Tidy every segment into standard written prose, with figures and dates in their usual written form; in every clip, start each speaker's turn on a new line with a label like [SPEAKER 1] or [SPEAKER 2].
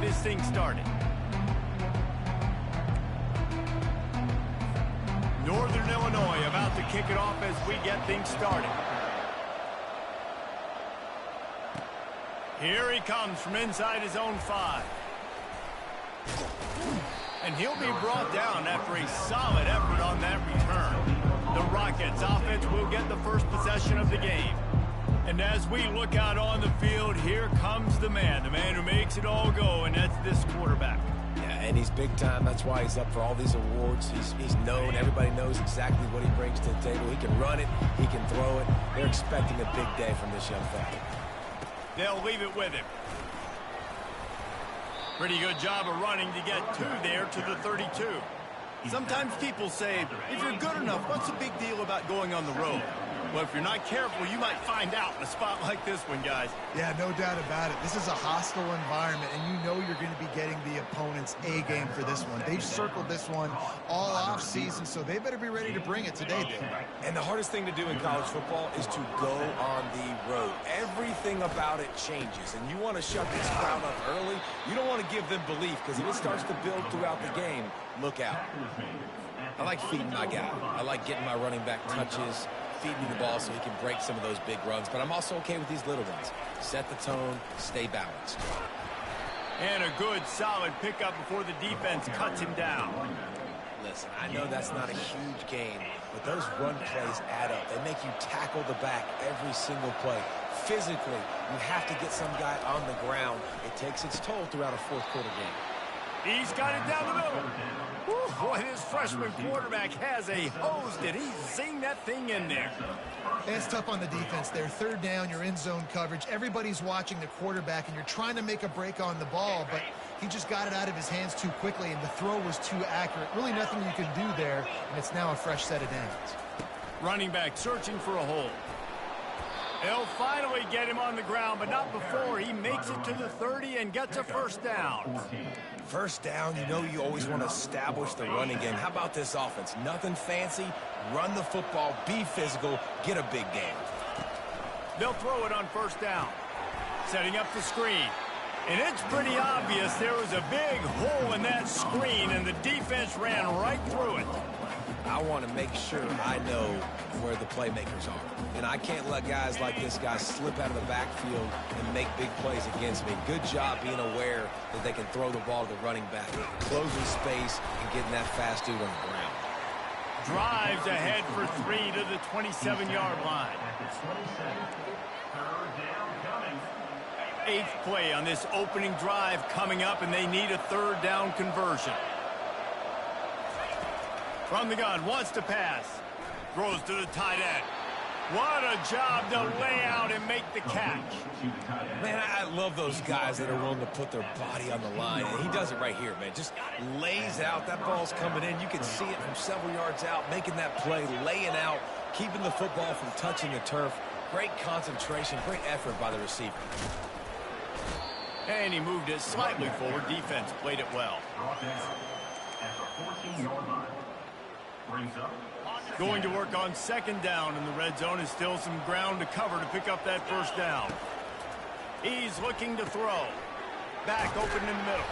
[SPEAKER 1] this thing started. Northern Illinois about to kick it off as we get things started. Here he comes from inside his own 5. And he'll be brought down after a solid effort on that return. The Rockets offense will get the first possession of the game. And as we look out on the field, here comes the man who makes it all go, and that's this quarterback.
[SPEAKER 2] Yeah, and he's big time. That's why he's up for all these awards. He's known. Everybody knows exactly what he brings to the table. He can run it. He can throw it. They're expecting a big day from this young fella.
[SPEAKER 1] They'll leave it with him. Pretty good job of running to get there to the 32. Sometimes people say, if you're good enough, what's the big deal about going on the road? Well, if you're not careful, you might find out in a spot like this one, guys.
[SPEAKER 3] Yeah, no doubt about it. This is a hostile environment, and you know you're going to be getting the opponent's A game for this one. They've circled this one all off season, so they better be ready to bring it today, Dave.
[SPEAKER 2] And the hardest thing to do in college football is to go on the road. Everything about it changes, and you want to shut this crowd up early. You don't want to give them belief, because if it starts to build throughout the game, look out. I like feeding my guy. I like getting my running back touches, feeding the ball so he can break some of those big runs, but I'm also okay with these little ones. Set the tone, stay balanced.
[SPEAKER 1] And a good, solid pickup before the defense cuts him down.
[SPEAKER 2] Listen, I know that's not a huge game, but those run plays add up. They make you tackle the back every single play. Physically, you have to get some guy on the ground. It takes its toll throughout a fourth quarter game.
[SPEAKER 1] He's got it down the middle. Whew, boy, this freshman quarterback has a hose. Did he zing that thing in there?
[SPEAKER 3] It's tough on the defense there. Third down, you're in zone coverage. Everybody's watching the quarterback, and you're trying to make a break on the ball, but he just got it out of his hands too quickly, and the throw was too accurate. Really nothing you can do there, and it's now a fresh set of downs.
[SPEAKER 1] Running back searching for a hole. They'll finally get him on the ground, but not before he makes it to the 30 and gets a first down.
[SPEAKER 2] First down, you know you always want to establish the running game. How about this offense? Nothing fancy. Run the football, be physical, get a big game.
[SPEAKER 1] They'll throw it on first down. Setting up the screen. And it's pretty obvious there was a big hole in that screen, and the defense ran right through it.
[SPEAKER 2] I want to make sure I know where the playmakers are. And I can't let guys like this guy slip out of the backfield and make big plays against me. Good job being aware that they can throw the ball to the running back, closing space, and getting that fast dude on the ground.
[SPEAKER 1] Drives ahead for 3 to the 27-yard line. 8th play on this opening drive coming up, and they need a third down conversion. From the gun, wants to pass. Throws to the tight end. What a job to lay out and make the catch.
[SPEAKER 2] Man, I love those guys that are willing to put their body on the line. And he does it right here, man. Just lays out. That ball's coming in. You can see it from several yards out, making that play, laying out, keeping the football from touching the turf. Great concentration, great effort by the receiver.
[SPEAKER 1] And he moved it slightly forward. Defense played it well. Going to work on second down in the red zone. Is still some ground to cover to pick up that first down. He's looking to throw. Back open in the middle.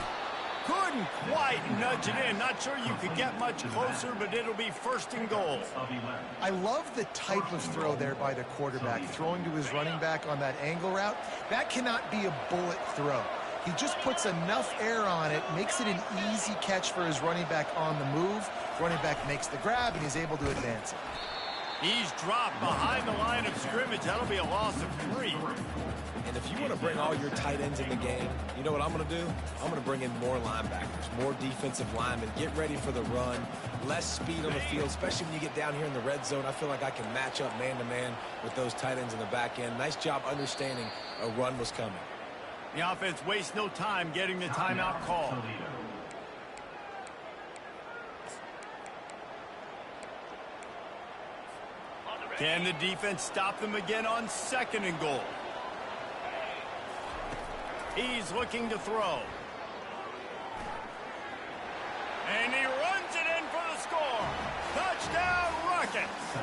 [SPEAKER 1] Couldn't quite nudge it in. Not sure you could get much closer, but it'll be first and goal.
[SPEAKER 3] I love the type of throw there by the quarterback, throwing to his running back on that angle route. That cannot be a bullet throw. He just puts enough air on it, makes it an easy catch for his running back on the move. Running back makes the grab, and he's able to advance it.
[SPEAKER 1] He's dropped behind the line of scrimmage. That'll be a loss of 3.
[SPEAKER 2] And if you want to bring all your tight ends in the game, you know what I'm going to do? I'm going to bring in more linebackers, more defensive linemen. Get ready for the run. Less speed on the field, especially when you get down here in the red zone. I feel like I can match up man-to-man with those tight ends in the back end. Nice job understanding a run was coming.
[SPEAKER 1] The offense wastes no time getting the timeout call. Can the defense stop them again on second and goal? He's looking to throw. And he runs it in for the score. Touchdown, Rockets.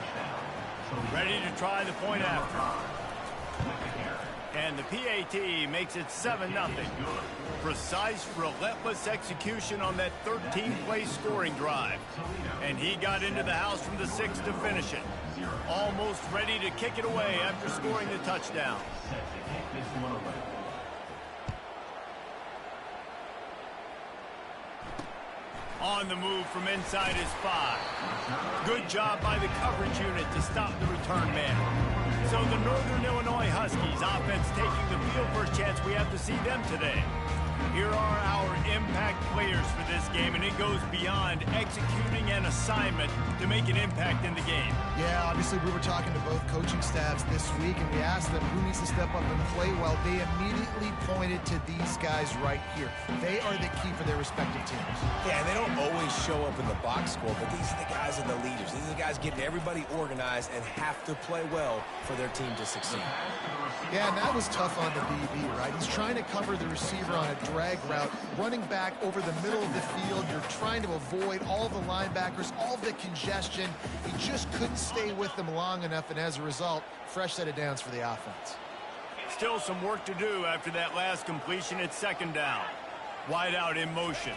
[SPEAKER 1] Ready to try the point after. And the PAT makes it 7-0. Precise, relentless execution on that 13-play scoring drive. And he got into the house from the 6 to finish it. Almost ready to kick it away after scoring the touchdown. On the move from inside his 5. Good job by the coverage unit to stop the return man. So the Northern Illinois Huskies offense taking the field. First chance we have to see them today. Here are our impact players for this game, and it goes beyond executing an assignment to make an impact in the game.
[SPEAKER 3] Yeah, obviously we were talking to both coaching staffs this week, and we asked them who needs to step up and play well. They immediately pointed to these guys right here. They are the key for their respective teams.
[SPEAKER 2] Yeah, they don't always show up in the box score, but these are the guys and the leaders. These are the guys getting everybody organized and have to play well for their team to succeed.
[SPEAKER 3] Yeah, and that was tough on the DB, right? He's trying to cover the receiver on a drag route, running back over the middle of the field. You're trying to avoid all the linebackers, all the congestion. He just couldn't stay with them long enough, and as a result, fresh set of downs for the offense.
[SPEAKER 1] Still some work to do after that last completion at 2nd down. Wide out in motion.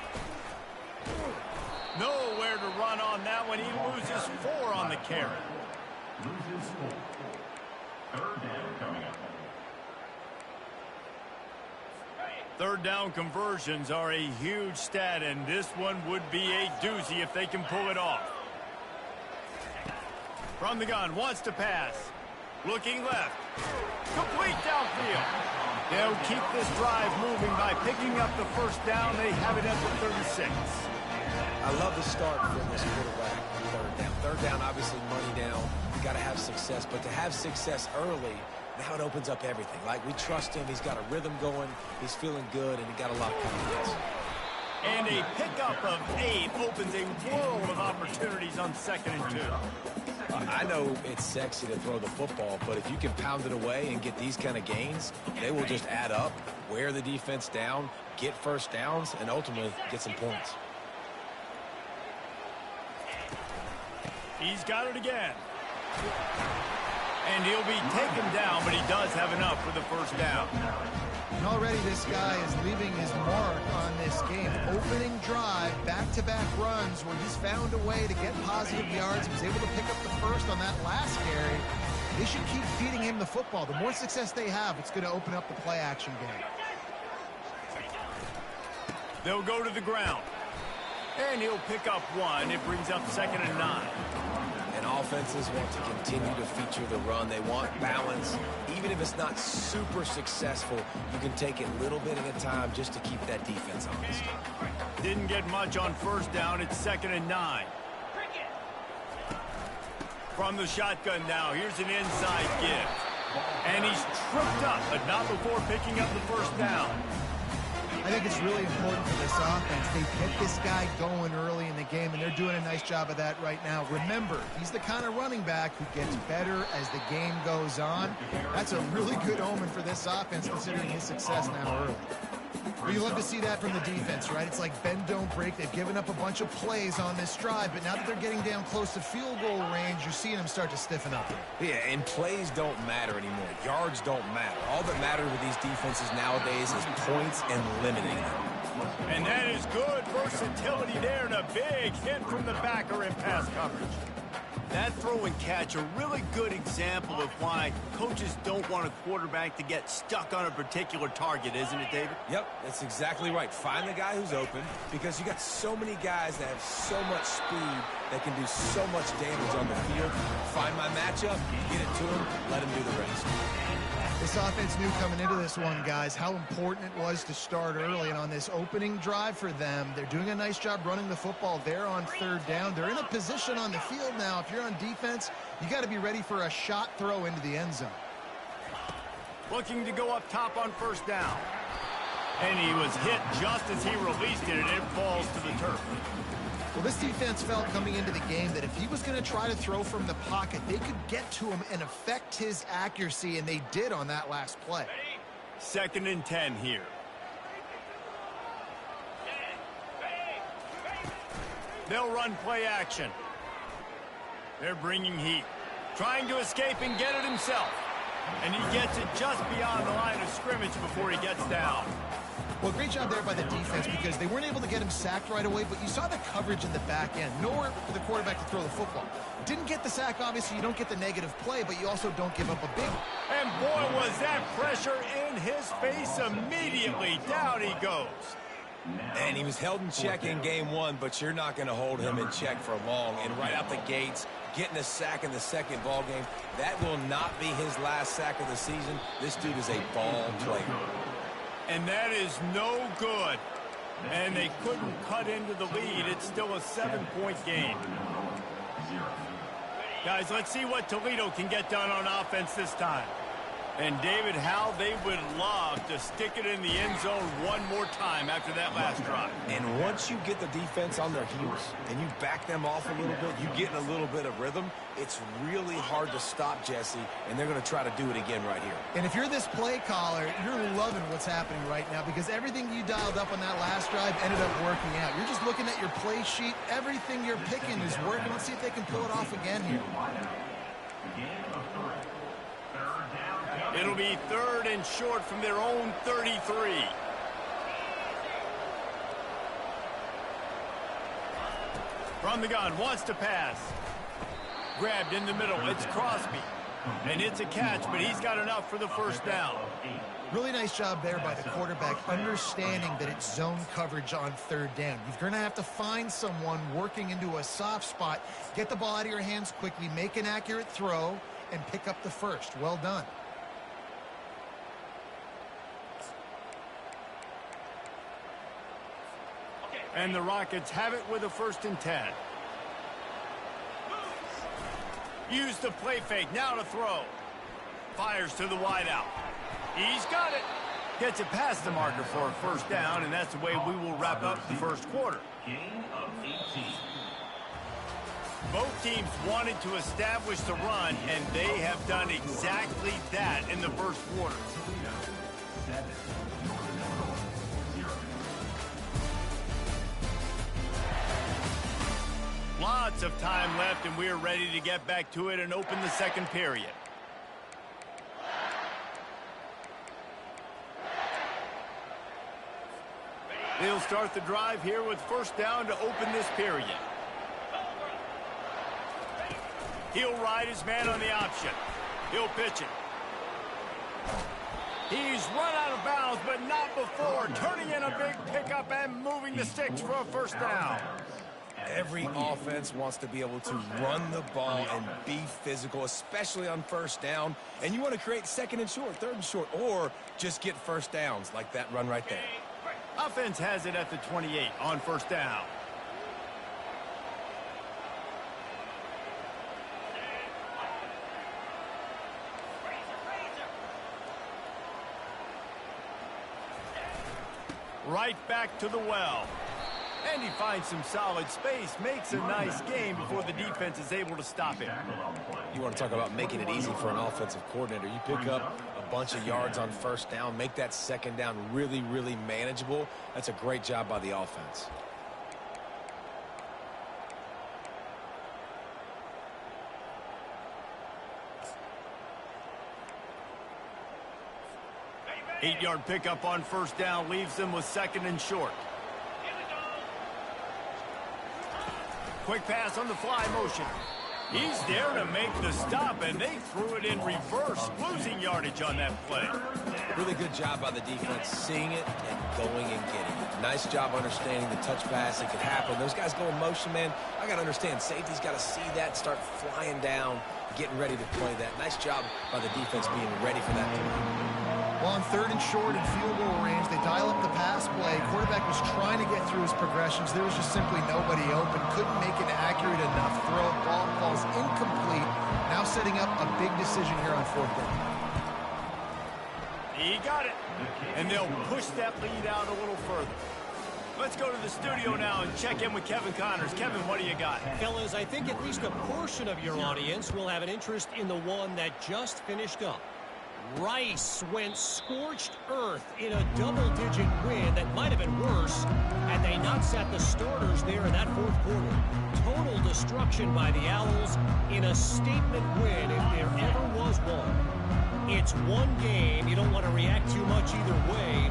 [SPEAKER 1] Nowhere to run on that one. He loses 4 on the carry.
[SPEAKER 4] Loses 4. 3rd down coming up.
[SPEAKER 1] 3rd down conversions are a huge stat, and this one would be a doozy if they can pull it off. From the gun, wants to pass. Looking left. Complete downfield. They'll keep this drive moving by picking up the 1st down. They have it at the 36.
[SPEAKER 2] I love the start for this quarterback. 3rd down. 3rd down, obviously money down. You got to have success, but to have success early, now it opens up everything. Like, we trust him. He's got a rhythm going. He's feeling good, and he got a lot of confidence.
[SPEAKER 1] And a pickup of 8 opens a world of opportunities on 2nd and 2.
[SPEAKER 2] I know it's sexy to throw the football, but if you can pound it away and get these kind of gains, they will just add up, wear the defense down, get 1st downs, and ultimately get some points.
[SPEAKER 1] He's got it again. And he'll be taken down, but he does have enough for the 1st down.
[SPEAKER 3] And already this guy is leaving his mark on this game. Opening drive, back-to-back runs where he's found a way to get positive yards. He was able to pick up the 1st on that last carry. They should keep feeding him the football. The more success they have, it's going to open up the play-action game.
[SPEAKER 1] They'll go to the ground. And he'll pick up 1. It brings up 2nd and 9.
[SPEAKER 2] And offenses want to continue to feature the run. They want balance. Even if it's not super successful, you can take it little bit at a time just to keep that defense honest.
[SPEAKER 1] Didn't get much on 1st down. It's 2nd and 9. From the shotgun now, here's an inside give. And he's tripped up, but not before picking up the 1st down.
[SPEAKER 3] I think it's really important for this offense. They get this guy going early in the game, and they're doing a nice job of that right now. Remember, he's the kind of running back who gets better as the game goes on. That's a really good omen for this offense, considering his success now early. Well, you love to see that from the defense, right? It's like bend, don't break. They've given up a bunch of plays on this drive, but now that they're getting down close to field goal range, you're seeing them start to stiffen up.
[SPEAKER 2] Yeah, and plays don't matter anymore. Yards don't matter. All that matters with these defenses nowadays is points and limiting them.
[SPEAKER 1] And that is good versatility there, and a big hit from the backer in pass coverage. That throw and catch, a really good example of why coaches don't want a quarterback to get stuck on a particular target, isn't it, David?
[SPEAKER 2] Yep, that's exactly right. Find the guy who's open, because you got so many guys that have so much speed that can do so much damage on the field. Find my matchup, get it to him, let him do the rest.
[SPEAKER 3] This offense knew coming into this one, guys, how important it was to start early. And on this opening drive for them, they're doing a nice job running the football. They're on 3rd down. They're in a position on the field now. If you're on defense, you got to be ready for a shot throw into the end zone.
[SPEAKER 1] Looking to go up top on 1st down. And he was hit just as he released it, and it falls to the turf.
[SPEAKER 3] Well, this defense felt coming into the game that if he was going to try to throw from the pocket, they could get to him and affect his accuracy, and they did on that last play.
[SPEAKER 1] 2nd and 10 here. They'll run play action. They're bringing heat. Trying to escape and get it himself. And he gets it just beyond the line of scrimmage before he gets down.
[SPEAKER 3] Well, great job there by the defense because they weren't able to get him sacked right away, but you saw the coverage in the back end. Nowhere for the quarterback to throw the football. Didn't get the sack, obviously. You don't get the negative play, but you also don't give up a big one.
[SPEAKER 1] And boy, was that pressure in his face immediately. Down he goes.
[SPEAKER 2] And he was held in check in game one, but you're not going to hold him in check for long. And right out the gates, getting a sack in the second ball game, that will not be his last sack of the season. This dude is a ball player.
[SPEAKER 1] And that is no good. And they couldn't cut into the lead. It's still a 7-point game. Guys, let's see what Toledo can get done on offense this time. And David, how they would love to stick it in the end zone one more time after that last drive.
[SPEAKER 2] And once you get the defense on their heels and you back them off a little bit, you get in a little bit of rhythm, it's really hard to stop Jesse, and they're going to try to do it again right here.
[SPEAKER 3] And if you're this play caller, you're loving what's happening right now because everything you dialed up on that last drive ended up working out. You're just looking at your play sheet. Everything you're picking is working. Let's see if they can pull it off again here.
[SPEAKER 1] It'll be 3rd and short from their own 33. From the gun, wants to pass. Grabbed in the middle, it's Crosby. And it's a catch, but he's got enough for the first down.
[SPEAKER 3] Really nice job there by the quarterback, understanding that it's zone coverage on 3rd down. You're going to have to find someone working into a soft spot, get the ball out of your hands quickly, make an accurate throw, and pick up the first. Well done.
[SPEAKER 1] And the Rockets have it with a 1st and 10. Use the play fake, now to throw. Fires to the wideout. He's got it. Gets it past the marker for a first down, and that's the way we will wrap up the first quarter. Both teams wanted to establish the run, and they have done exactly that in the first quarter. Lots of time left, and we're ready to get back to it and open the second period. They'll start the drive here with first down to open this period. He'll ride his man on the option. He'll pitch it. He's run out of bounds, but not before. Turning in a big pickup and moving the sticks for a first down.
[SPEAKER 2] Every offense wants to be able to run the ball and be physical, especially on first down. And you want to create 2nd and short, 3rd and short, or just get first downs like that run right there.
[SPEAKER 1] Offense has it at the 28 on first down. Right back to the well. And he finds some solid space, makes a nice game before the defense is able to stop it.
[SPEAKER 2] You want to talk about making it easy for an offensive coordinator. You pick up a bunch of yards on first down, make that second down really, really manageable. That's a great job by the offense.
[SPEAKER 1] Eight-yard pickup on first down leaves them with 2nd and short. Quick pass on the fly motion. He's there to make the stop, and they threw it in reverse, losing yardage on that play.
[SPEAKER 2] Really good job by the defense, seeing it and going and getting it. Nice job understanding the touch pass. It could happen. Those guys go in motion, man. I got to understand, safety's got to see that, start flying down, getting ready to play that. Nice job by the defense being ready for that play.
[SPEAKER 3] Well, on 3rd and short and field goal range, they dial up the pass play. Quarterback was trying to get through his progressions. There was just simply nobody open. Couldn't make an accurate enough throw. Ball falls incomplete. Now setting up a big decision here on 4th down.
[SPEAKER 1] He got it. And they'll push that lead out a little further. Let's go to the studio now and check in with Kevin Connors. Kevin, what do you got?
[SPEAKER 5] Fellas, I think at least a portion of your audience will have an interest in the one that just finished up. Rice went scorched earth in a double-digit win that might have been worse had they not sat the starters there in that 4th quarter. Total destruction by the Owls in a statement win if there ever was one. It's one game. You don't want to react too much either way.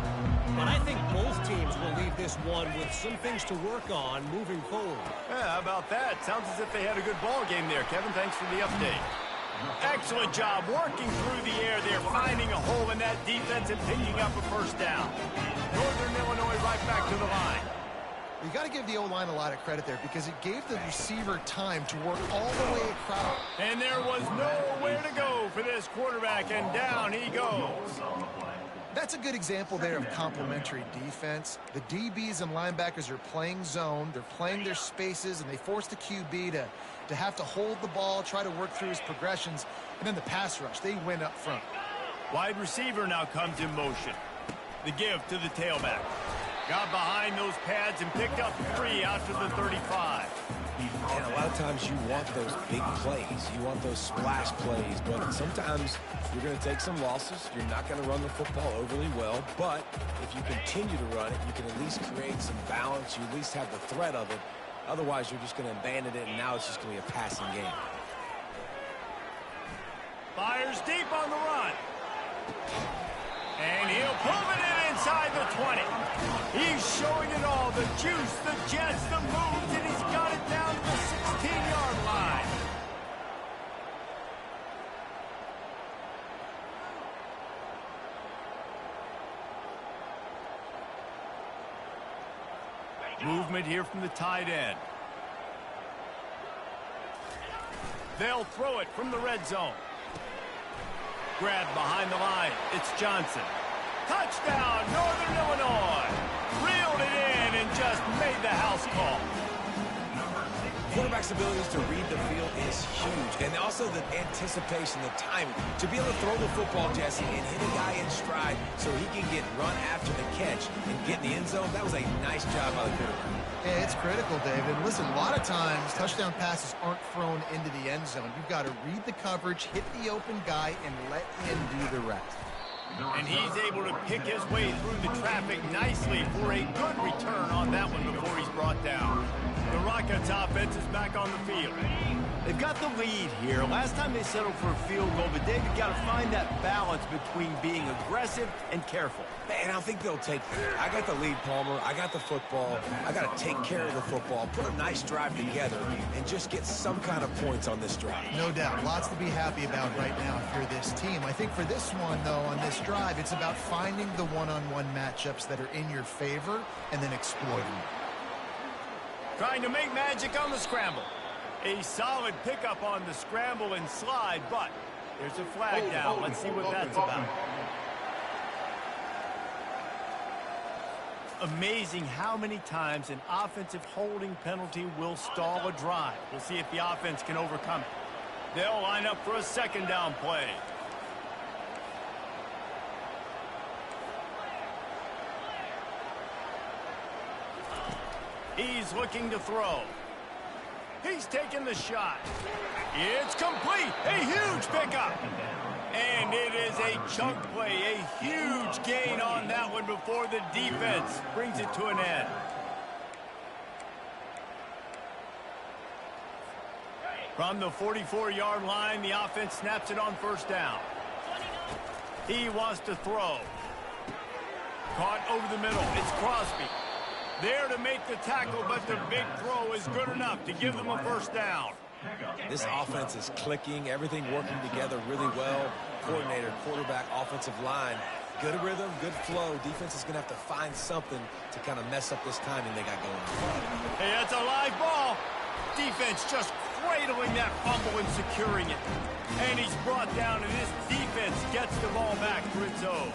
[SPEAKER 5] But I think both teams will leave this one with some things to work on moving forward.
[SPEAKER 1] Yeah, how about that? Sounds as if they had a good ball game there, Kevin. Thanks for the update. Excellent job working through the air there, finding a hole in that defense and picking up a first down. Northern Illinois right back to the line.
[SPEAKER 3] You got to give the O-line a lot of credit there because it gave the receiver time to work all the way across.
[SPEAKER 1] And there was nowhere to go for this quarterback, and down he goes.
[SPEAKER 3] That's a good example there of complementary defense. The DBs and linebackers are playing zone, they're playing their spaces, and they force the QB to have to hold the ball, try to work through his progressions, and then the pass rush, they win up front.
[SPEAKER 1] Wide receiver now comes in motion. The give to the tailback. Got behind those pads and picked up 3 out to the 35.
[SPEAKER 2] And a lot of times you want those big plays. You want those splash plays. But sometimes you're going to take some losses. You're not going to run the football overly well. But if you continue to run it, you can at least create some balance. You at least have the threat of it. Otherwise, you're just going to abandon it, and now it's just going to be a passing game.
[SPEAKER 1] Fires deep on the run. And he'll move it in inside the 20. He's showing it all. The juice, the jets, the moves, and he's got it down to the 16-yard line. Movement here from the tight end. They'll throw it from the red zone. Grab behind the line. It's Johnson. Touchdown, Northern Illinois. Reeled it in and just made the house call.
[SPEAKER 2] Quarterback's abilities to read the field is huge. And also the anticipation, the timing. To be able to throw the football, Jesse, and hit a guy in stride so he can get run after the catch and get in the end zone, that was a nice job by the quarterback.
[SPEAKER 3] Yeah, it's critical, David. Listen, a lot of times touchdown passes aren't thrown into the end zone. You've got to read the coverage, hit the open guy, and let him do the rest.
[SPEAKER 1] And he's able to pick his way through the traffic nicely for a good return on that one before he's brought down. The Rockets offense is back on the field. They've got the lead here. Last time they settled for a field goal, but David got to find that balance between being aggressive and careful.
[SPEAKER 2] And I think they'll take that. I got the lead, Palmer. I got the football. I got to take care of the football, put a nice drive together, and just get some kind of points on this drive.
[SPEAKER 3] No doubt. Lots to be happy about right now if you're this team. I think for this one, though, on this drive, it's about finding the one-on-one matchups that are in your favor and then exploiting them.
[SPEAKER 1] Trying to make magic on the scramble. A solid pickup on the scramble and slide, but there's a flag down. Let's see what that's about. Amazing how many times an offensive holding penalty will stall a drive. We'll see if the offense can overcome it. They'll line up for a second down play. He's looking to throw. He's taking the shot. It's complete. A huge pickup. And it is a chunk play. A huge gain on that one before the defense brings it to an end. From the 44-yard line, the offense snaps it on first down. He wants to throw. Caught over the middle. It's Crosby. There to make the tackle, but the big throw is good enough to give them a first down.
[SPEAKER 2] This offense is clicking, everything working together really well. Coordinator, quarterback, offensive line, good rhythm, good flow. Defense is going to have to find something to kind of mess up this timing they got going on.
[SPEAKER 1] Hey, that's a live ball. Defense just cradling that fumble and securing it. And he's brought down, and this defense gets the ball back for its own.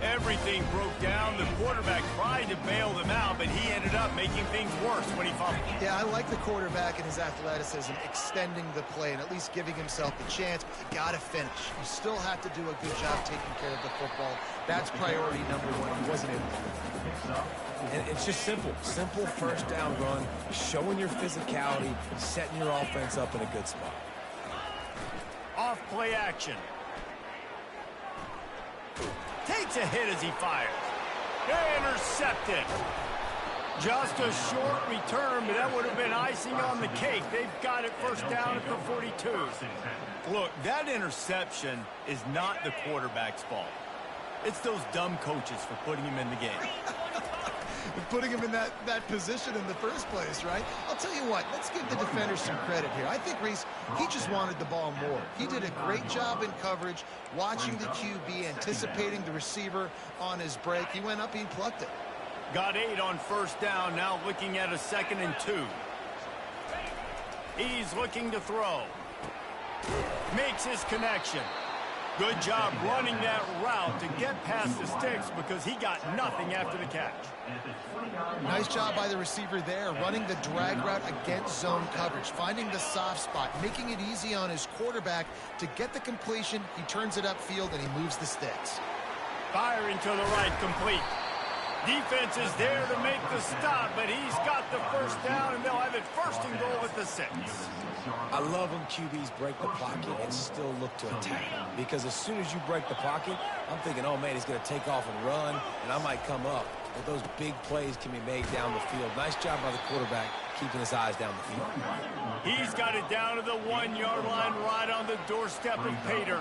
[SPEAKER 1] Everything broke down. The quarterback tried to bail them out, but he ended up making things worse when he fumbled.
[SPEAKER 3] Yeah, I like the quarterback and his athleticism, extending the play and at least giving himself the chance, but you got to finish. You still have to do a good job taking care of the football. That's priority number one. He wasn't able to.
[SPEAKER 2] And it's just simple. Simple first down run, showing your physicality, setting your offense up in a good spot.
[SPEAKER 1] Off play action. Takes a hit as he fires. Intercepted. Just a short return, but that would have been icing on the cake. They've got it first down at the 42. Look, that interception is not the quarterback's fault. It's those dumb coaches for putting him in the game.
[SPEAKER 3] Putting him in that position in the first place, right? I'll tell you what, let's give the defender some credit here. I think, Reese, he just wanted the ball more. He did a great job in coverage, watching the QB, anticipating the receiver on his break. He went up, he plucked it.
[SPEAKER 1] Got 8 on first down, now looking at a 2nd and 2. He's looking to throw. Makes his connection. Good job running that route to get past the sticks because he got nothing after the catch.
[SPEAKER 3] Nice job by the receiver there, running the drag route against zone coverage, finding the soft spot, making it easy on his quarterback to get the completion. He turns it upfield and he moves the sticks.
[SPEAKER 1] Firing to the right, complete. Defense is there to make the stop, but he's got the first down, and they'll have it 1st and goal at the 6.
[SPEAKER 2] I love when QBs break the pocket and still look to attack. Because as soon as you break the pocket, I'm thinking, oh, man, he's going to take off and run, and I might come up. But those big plays can be made down the field. Nice job by the quarterback keeping his eyes down the field.
[SPEAKER 1] He's got it down to the 1-yard line right on the doorstep of Pater.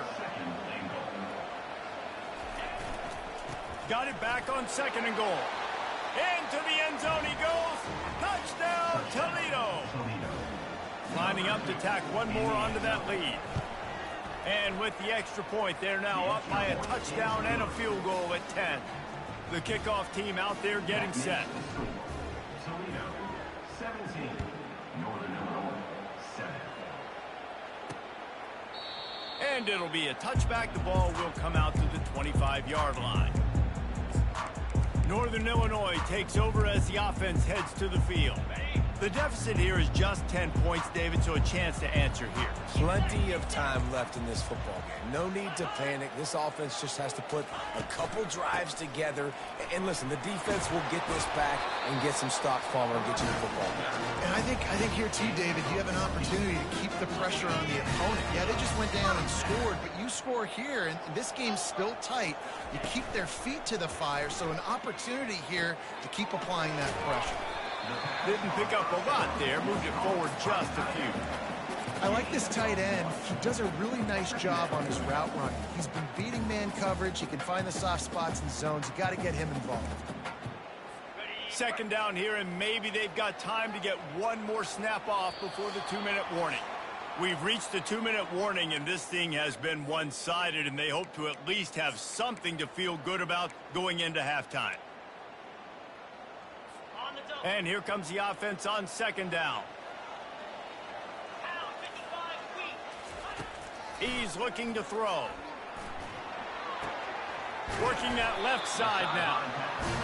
[SPEAKER 1] Got it back on 2nd and goal. Into the end zone he goes. Touchdown, Toledo. Lining up to tack one more onto that lead. And with the extra point, they're now up by a touchdown and a field goal at 10. The kickoff team out there getting set.
[SPEAKER 4] Toledo, 17. Northern Illinois, 7.
[SPEAKER 1] And it'll be a touchback. The ball will come out to the 25-yard line. Northern Illinois takes over as the offense heads to the field. The deficit here is just 10 points, David, so a chance to answer here.
[SPEAKER 2] Plenty of time left in this football game. No need to panic. This offense just has to put a couple drives together. And listen, the defense will get this back and get some stops, Palmer, and get you the football game.
[SPEAKER 3] And I think here too, David, you have an opportunity to keep the pressure on the opponent. Yeah, they just went down and scored, but you score here, and this game's still tight. You keep their feet to the fire, so an opportunity here to keep applying that pressure.
[SPEAKER 1] Didn't pick up a lot there, moved it forward just a few.
[SPEAKER 3] I like this tight end. He does a really nice job on his route run. He's been beating man coverage. He can find the soft spots and zones. You got to get him involved.
[SPEAKER 1] 2nd down here, and maybe they've got time to get one more snap off before the 2-minute warning. We've reached the 2-minute warning, and this thing has been one-sided, and they hope to at least have something to feel good about going into halftime. And here comes the offense on 2nd down. He's looking to throw. Working that left side now.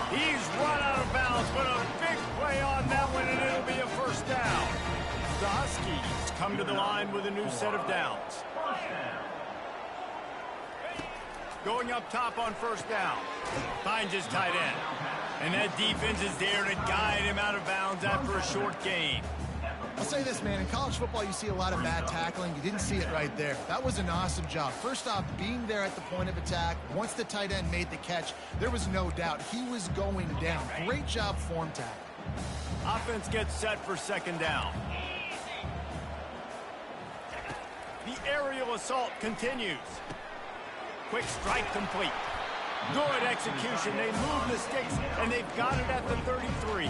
[SPEAKER 1] He's run out of bounds, but a big play on that one, and it'll be a 1st down. The Huskies come to the line with a new set of downs. Going up top on 1st down. Finds his tight end. And that defense is there to guide him out of bounds after a short gain.
[SPEAKER 3] I'll say this, man. In college football, you see a lot of bad tackling. You didn't see it right there. That was an awesome job. First off, being there at the point of attack. Once the tight end made the catch, there was no doubt he was going down. Great job form tackle.
[SPEAKER 1] Offense gets set for 2nd down. The aerial assault continues. Quick strike complete. Good execution. They move the sticks, and they've got it at the 33.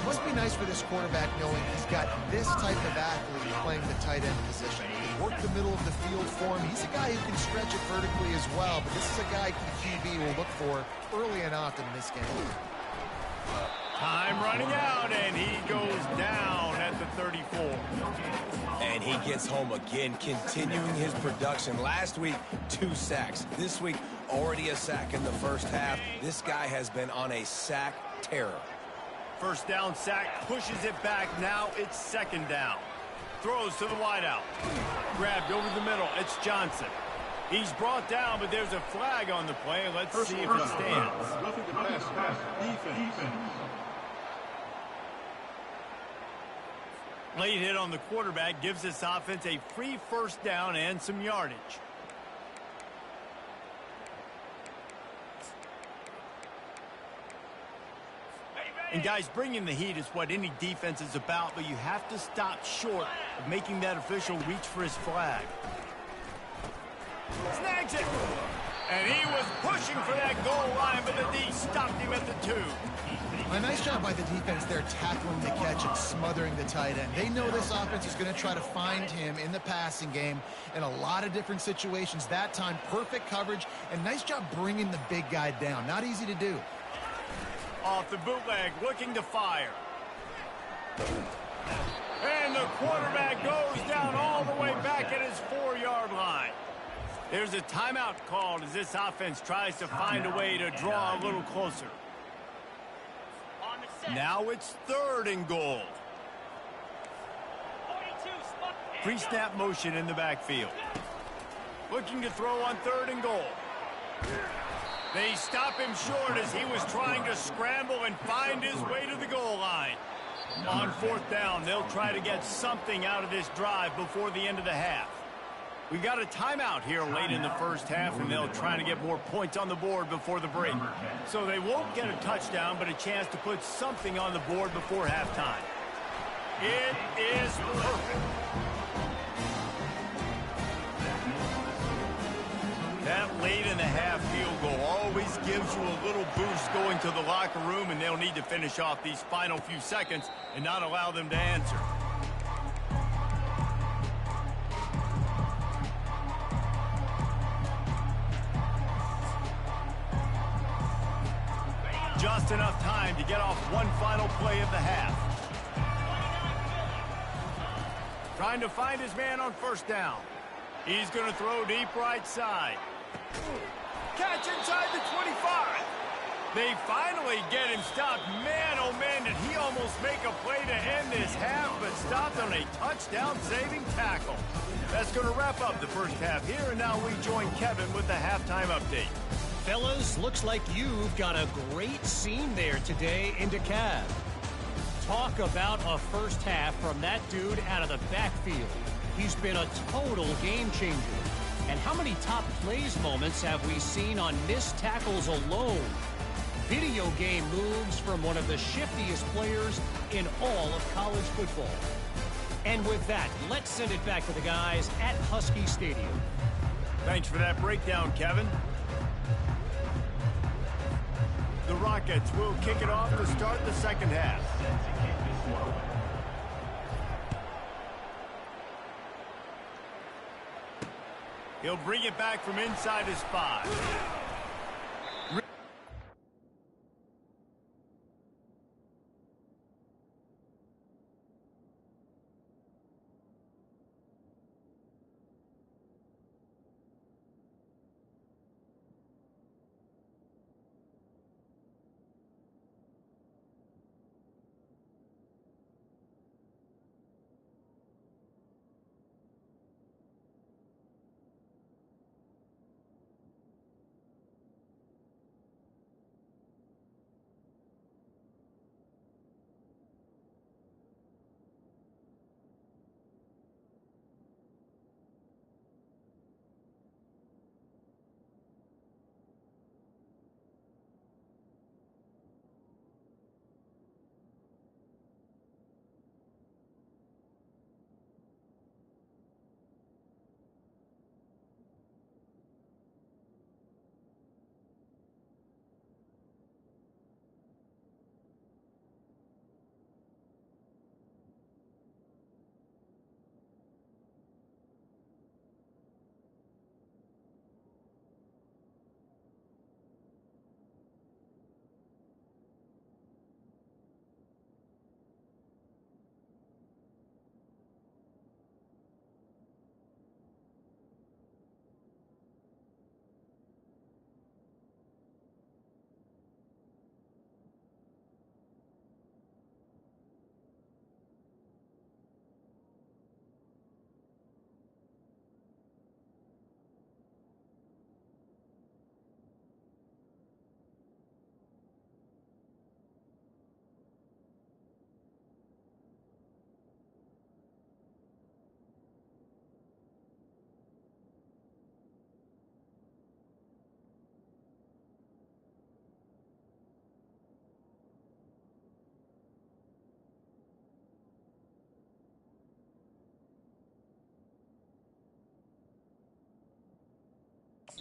[SPEAKER 3] Must be nice for this quarterback knowing he's got this type of athlete playing the tight end position. He worked the middle of the field for him. He's a guy who can stretch it vertically as well, but this is a guy the QB will look for early and often in this game.
[SPEAKER 1] Time running out, and he goes down at the 34.
[SPEAKER 2] And he gets home again, continuing his production. Last week, 2 sacks. This week, already a sack in the first half. This guy has been on a sack terror.
[SPEAKER 1] 1st down sack, pushes it back. Now it's 2nd down. Throws to the wideout. Grabbed over the middle. It's Johnson. He's brought down, but there's a flag on the play. Let's see if it stands.
[SPEAKER 4] Roughing the pass. Defense.
[SPEAKER 1] Late hit on the quarterback gives this offense a free 1st down and some yardage. And guys, bringing the heat is what any defense is about, but you have to stop short of making that official reach for his flag. Snags it! And he was pushing for that goal line, but the D stopped him at the 2.
[SPEAKER 3] A nice job by the defense there, tackling the catch and smothering the tight end. They know this offense is going to try to find him in the passing game in a lot of different situations. That time, perfect coverage, and nice job bringing the big guy down. Not easy to do.
[SPEAKER 1] Off the bootleg, looking to fire. And the quarterback goes down all the way back at his 4-yard line. There's a timeout called as this offense tries to find a way to draw a little closer. Now it's 3rd and goal. Pre-snap motion in the backfield. Looking to throw on 3rd and goal. They stop him short as he was trying to scramble and find his way to the goal line. On 4th down, they'll try to get something out of this drive before the end of the half. We got a timeout here late in the first half, and they'll try to get more points on the board before the break. So they won't get a touchdown, but a chance to put something on the board before halftime. It is perfect. That late in the half field goal always gives you a little boost going to the locker room, and they'll need to finish off these final few seconds and not allow them to answer. Just enough time to get off one final play of the half. Trying to find his man on 1st down. He's going to throw deep right side. Catch inside the 25. They finally get him stopped. Man, oh man, did he almost make a play to end this half, but stopped on a touchdown-saving tackle. That's going to wrap up the first half here, and now we join Kevin with the halftime update.
[SPEAKER 5] Fellas, looks like you've got a great scene there today in DeKalb. Talk about a first half from that dude out of the backfield. He's been a total game changer. And how many top plays moments have we seen on missed tackles alone? Video game moves from one of the shiftiest players in all of college football. And with that, let's send it back to the guys at Husky Stadium.
[SPEAKER 1] Thanks for that breakdown, Kevin. The Rockets will kick it off to start the second half. He'll bring it back from inside his 5.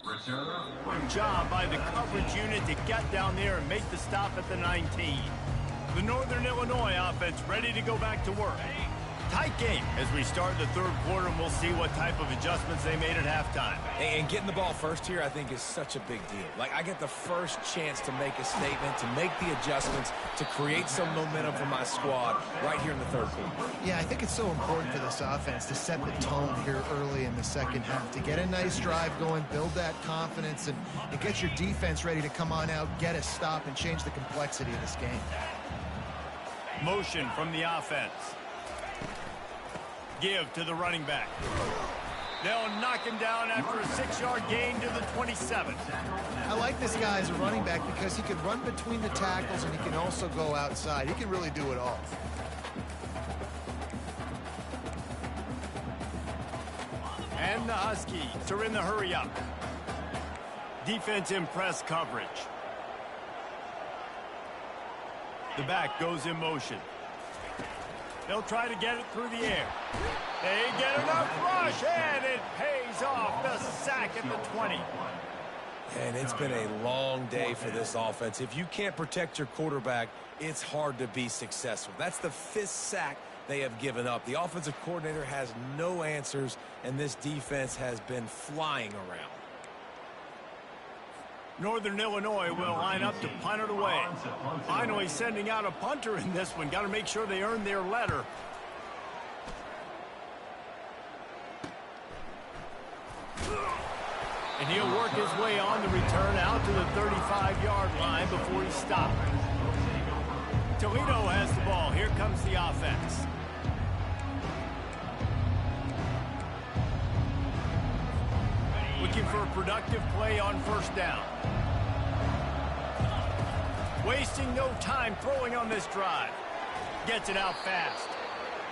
[SPEAKER 1] Good job by the coverage unit to get down there and make the stop at the 19. The Northern Illinois offense ready to go back to work. Tight game as we start the third quarter, and we'll see what type of adjustments they made at halftime.
[SPEAKER 2] And getting the ball first here, I think, is such a big deal. Like, I get the first chance to make a statement, to make the adjustments, to create some momentum for my squad right here in the third quarter.
[SPEAKER 3] Yeah, I think it's so important for this offense to set the tone here early in the second half, to get a nice drive going, build that confidence, and get your defense ready to come on out, get a stop, and change the complexity of this game.
[SPEAKER 1] Motion from the offense. Give to the running back. They'll knock him down after a 6-yard gain to the 27.
[SPEAKER 3] I like this guy as a running back because he can run between the tackles and he can also go outside. He can really do it all.
[SPEAKER 1] And the Huskies are in the hurry-up. Defense in press coverage. The back goes in motion. They'll try to get it through the air. They get enough rush, and it pays off. The sack at the 20.
[SPEAKER 2] And it's been a long day for this offense. If you can't protect your quarterback, it's hard to be successful. That's the 5th sack they have given up. The offensive coordinator has no answers, and this defense has been flying around.
[SPEAKER 1] Northern Illinois will line up to punt it away. Finally sending out a punter in this one. Got to make sure they earn their letter. And he'll work his way on the return out to the 35-yard line before he's stopped. Toledo has the ball. Here comes the offense. Looking for a productive play on first down. Wasting no time throwing on this drive. Gets it out fast.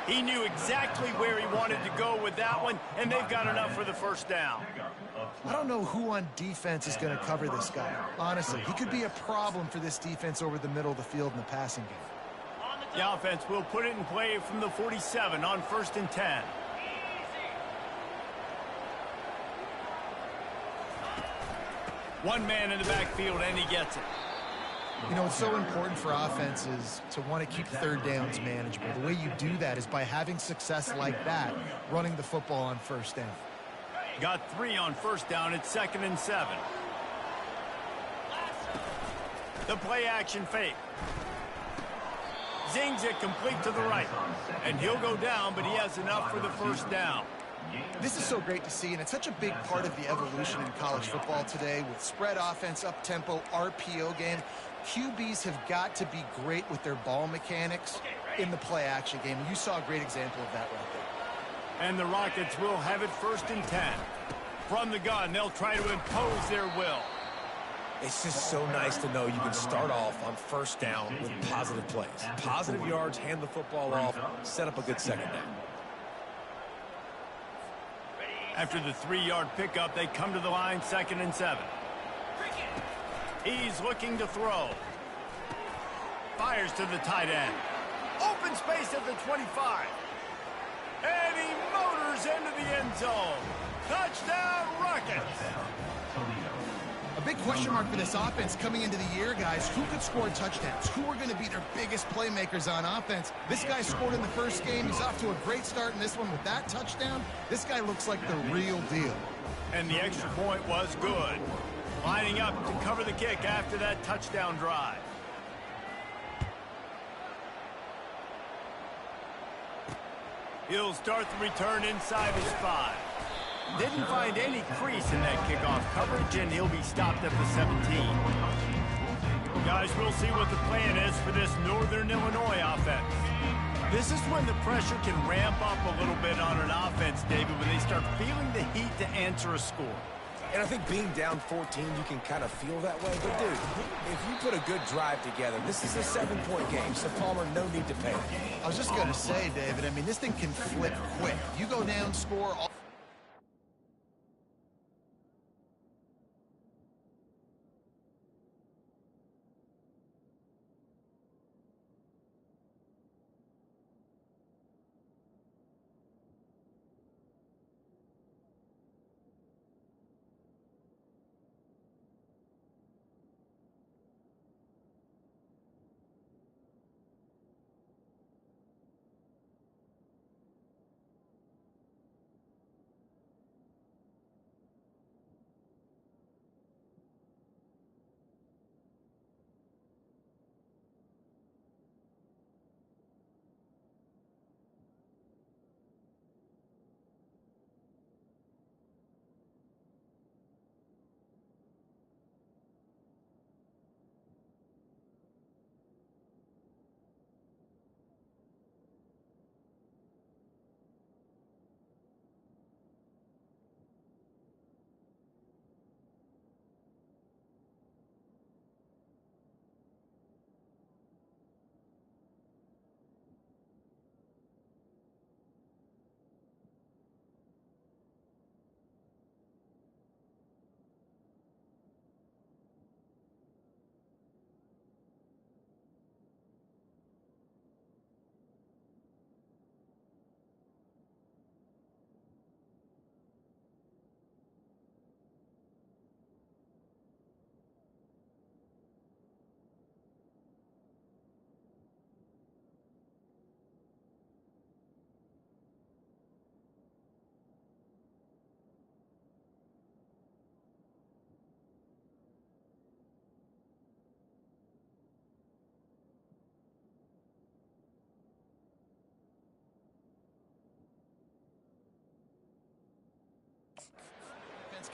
[SPEAKER 1] He knew exactly where he wanted to go with that one, and they've got enough for the first down.
[SPEAKER 3] I don't know who on defense is going to cover this guy. Honestly, he could be a problem for this defense over the middle of the field in the passing game.
[SPEAKER 1] The offense will put it in play from the 47 on 1st and 10. One man in the backfield, and he gets it.
[SPEAKER 3] You know, it's so important for offenses to want to keep third downs manageable. The way you do that is by having success like that, running the football on first down.
[SPEAKER 1] Got 3 on first down at 2nd and 7. The play action fake. Zings it complete to the right. And he'll go down, but he has enough for the first down.
[SPEAKER 3] This is so great to see, and it's such a big part of the evolution in college football today with spread offense, up-tempo, RPO game. QBs have got to be great with their ball mechanics in the play-action game. You saw a great example of that right there.
[SPEAKER 1] And the Rockets will have it 1st and 10. From the gun, they'll try to impose their will.
[SPEAKER 2] It's just so nice to know you can start off on first down with positive plays. Positive yards, hand the football off, set up a good second down.
[SPEAKER 1] After the 3-yard pickup, they come to the line 2nd and 7. He's looking to throw. Fires to the tight end. Open space at the 25. And he motors into the end zone. Touchdown, Rockets.
[SPEAKER 3] A big question mark for this offense coming into the year, guys. Who could score touchdowns? Who are going to be their biggest playmakers on offense? This guy scored in the first game. He's off to a great start in this one with that touchdown. This guy looks like the real deal.
[SPEAKER 1] And the extra point was good. Lining up to cover the kick after that touchdown drive. He'll start the return inside his 5. Didn't find any crease in that kickoff coverage, and he'll be stopped at the 17. Guys, we'll see what the plan is for this Northern Illinois offense. This is when the pressure can ramp up a little bit on an offense, David, when they start feeling the heat to answer a score.
[SPEAKER 2] And I think being down 14, you can kind of feel that way. But, dude, if you put a good drive together, this is a 7-point game, so Palmer, no need to panic.
[SPEAKER 3] I was just going to say, David, I mean, this thing can flip quick. You go down, score...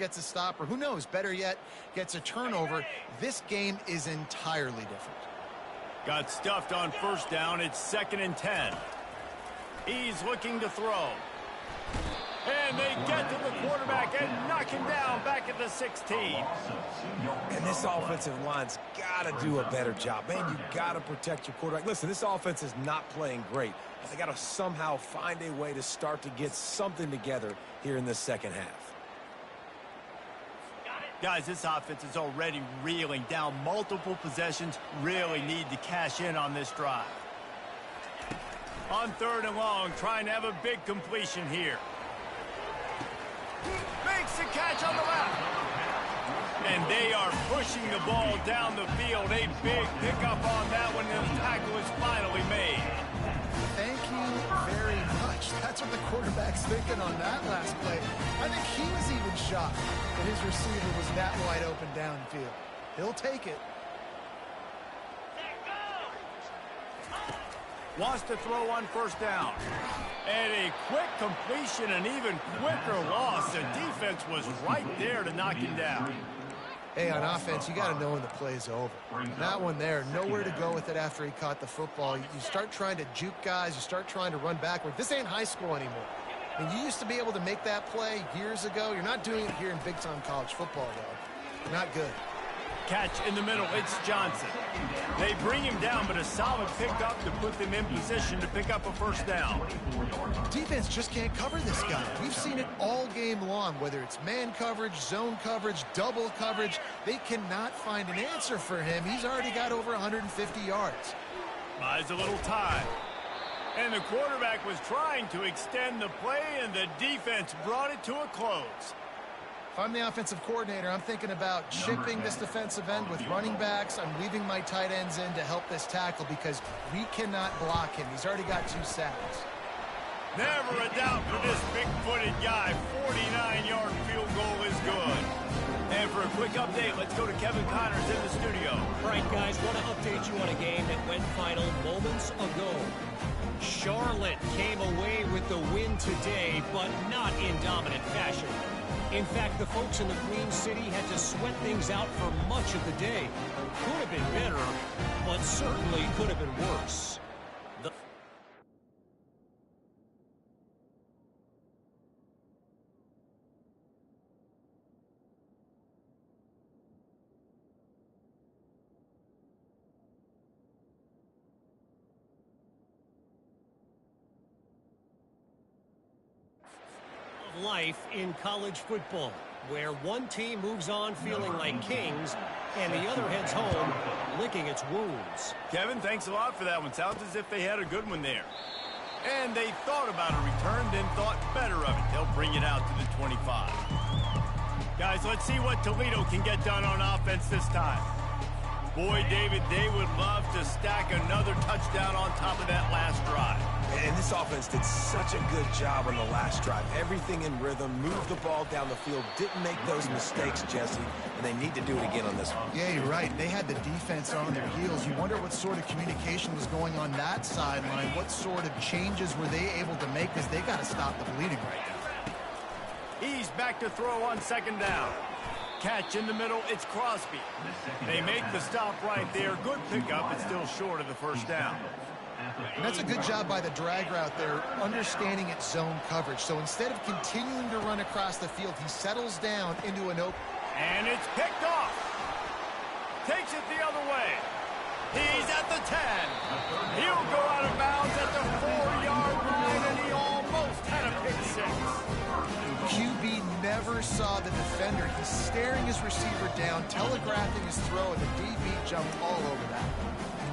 [SPEAKER 3] gets a stop, or who knows, better yet, gets a turnover, this game is entirely different.
[SPEAKER 1] Got stuffed on first down. It's 2nd and 10. He's looking to throw. And they get to the quarterback and knock him down back at the 16.
[SPEAKER 2] And this offensive line's got to do a better job. Man, you got to protect your quarterback. Listen, this offense is not playing great. They got to somehow find a way to start to get something together here in the second half.
[SPEAKER 1] Guys, this offense is already reeling down multiple possessions. Really need to cash in on this drive. On 3rd and long, trying to have a big completion here. Makes the catch on the left. And they are pushing the ball down the field. A big pickup on that one, and the tackle is finally made.
[SPEAKER 3] Thank you very much. That's what the quarterback's thinking on that last play. I think he was even shocked that his receiver was that wide open downfield. He'll take it.
[SPEAKER 1] Wants to throw on first down. And a quick completion, an even quicker loss. The defense was right there to knock him down.
[SPEAKER 3] Hey, on offense, you got to know when the play's over. That one there, nowhere to go with it after he caught the football. You start trying to juke guys. You start trying to run backward. This ain't high school anymore. I mean, you used to be able to make that play years ago. You're not doing it here in big-time college football, though. Not good.
[SPEAKER 1] Catch in the middle. It's Johnson. They bring him down, but a solid pickup to put them in position to pick up a first down.
[SPEAKER 3] Defense just can't cover this guy. We've seen it all game long, whether it's man coverage, zone coverage, double coverage. They cannot find an answer for him. He's already got over 150 yards.
[SPEAKER 1] Buys a little time. And the quarterback was trying to extend the play, and the defense brought it to a close.
[SPEAKER 3] If I'm the offensive coordinator, I'm thinking about chipping this defensive end with running backs. I'm leaving my tight ends in to help this tackle because we cannot block him. He's already got 2 sacks.
[SPEAKER 1] Never a doubt for this big-footed guy. 49-yard field goal is good. And for a quick update, let's go to Kevin Connors in the studio.
[SPEAKER 5] All right, guys, want to update you on a game that went final moments ago. Charlotte came away with the win today, but not in dominant fashion. In fact, the folks in the Queen City had to sweat things out for much of the day. Could have been better, but certainly could have been worse. Life in college football, where one team moves on feeling like kings and the other heads home licking its wounds.
[SPEAKER 1] Kevin, thanks a lot for that one. Sounds as if they had a good one there. And they thought about a return, then thought better of it. They'll bring it out to the 25. Guys, let's see what Toledo can get done on offense this time. Boy, David, they would love to stack another touchdown on top of that last drive.
[SPEAKER 2] And this offense did such a good job on the last drive. Everything in rhythm, moved the ball down the field, didn't make those mistakes, Jesse, and they need to do it again on this one.
[SPEAKER 3] Yeah, you're right. They had the defense on their heels. You wonder what sort of communication was going on that sideline. What sort of changes were they able to make because they got to stop the bleeding right now.
[SPEAKER 1] He's back to throw on 2nd down. Catch in the middle, it's Crosby. They make the stop right there. Good pickup, it's still short of the first down.
[SPEAKER 3] And that's a good job by the drag route there, understanding its zone coverage. So instead of continuing to run across the field, he settles down into an open.
[SPEAKER 1] And it's picked off. Takes it the other way. He's at the 10. He'll go out of bounds at the 4-yard line, and he almost had a pick 6.
[SPEAKER 3] QB never saw the defender. He's staring his receiver down, telegraphing his throw, and the DB jumped all over that.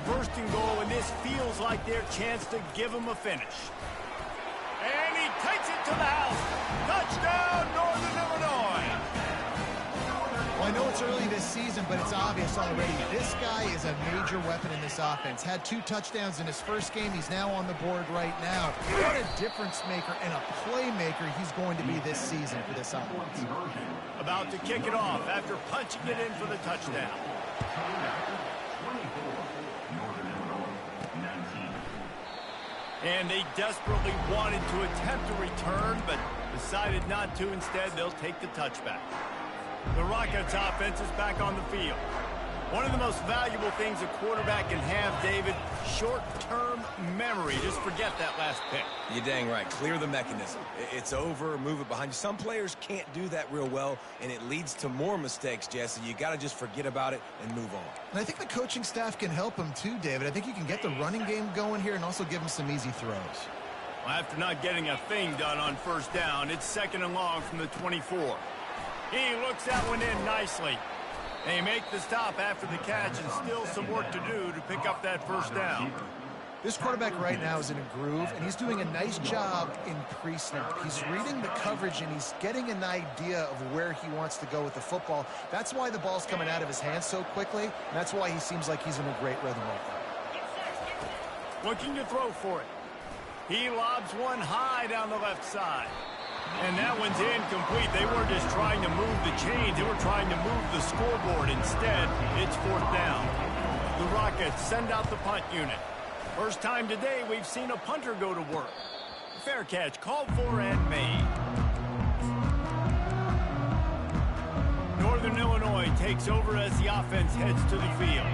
[SPEAKER 1] 1st and goal, and this feels like their chance to give him a finish. And he takes it to the house. Touchdown, Northern Illinois.
[SPEAKER 3] Well, I know it's early this season, but it's obvious already. This guy is a major weapon in this offense. Had 2 touchdowns in his first game. He's now on the board right now. What a difference maker and a playmaker he's going to be this season for this offense.
[SPEAKER 1] About to kick it off after punching it in for the touchdown. And they desperately wanted to attempt a return, but decided not to. Instead, they'll take the touchback. The Rockets offense is back on the field. One of the most valuable things a quarterback can have, David, short-term memory. Just forget that last pick.
[SPEAKER 2] You're dang right. Clear the mechanism. It's over, move it behind you. Some players can't do that real well, and it leads to more mistakes, Jesse. You got to just forget about it and move on.
[SPEAKER 3] And I think the coaching staff can help him too, David. I think you can get the running game going here and also give him some easy throws.
[SPEAKER 1] Well, after not getting a thing done on first down, it's 2nd and long from the 24. He looks that one in nicely. They make the stop after the catch and still some work to do to pick up that first down.
[SPEAKER 3] This quarterback right now is in a groove, and he's doing a nice job in pre-snap. He's reading the coverage, and he's getting an idea of where he wants to go with the football. That's why the ball's coming out of his hands so quickly, and that's why he seems like he's in a great rhythm right now.
[SPEAKER 1] Looking to throw for it. He lobs one high down the left side. And that one's incomplete. They weren't just trying to move the chains. They were trying to move the scoreboard. Instead, it's 4th down. The Rockets send out the punt unit. First time today we've seen a punter go to work. Fair catch called for and made. Northern Illinois takes over as the offense heads to the field.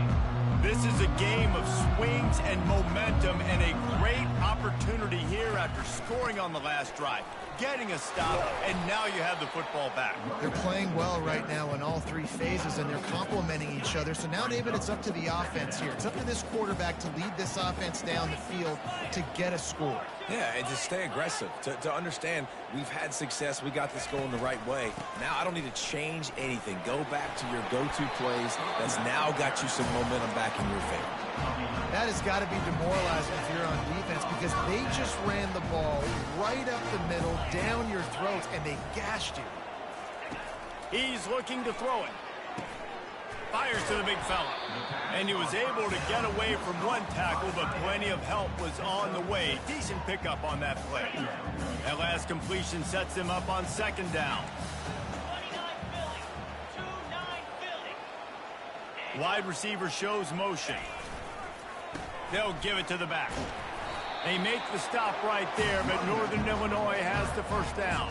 [SPEAKER 1] This is a game of swings and momentum and a great opportunity here after scoring on the last drive, getting a stop, and now you have the football back.
[SPEAKER 3] They're playing well right now in all 3 phases, and they're complementing each other. So now, David, it's up to the offense here. It's up to this quarterback to lead this offense down the field to get a score.
[SPEAKER 2] Yeah, and just stay aggressive. To understand we've had success, we got this going the right way. Now I don't need to change anything. Go back to your go-to plays. That's now got you some momentum back in your favor.
[SPEAKER 3] That has got to be demoralizing if you're on defense, because they just ran the ball right up the middle, down your throats, and they gashed you.
[SPEAKER 1] He's looking to throw it. Fires to the big fella. And he was able to get away from one tackle, but plenty of help was on the way. Decent pickup on that play. That last completion sets him up on 2nd down. Wide receiver shows motion. They'll give it to the back. They make the stop right there, but Northern Illinois has the first down.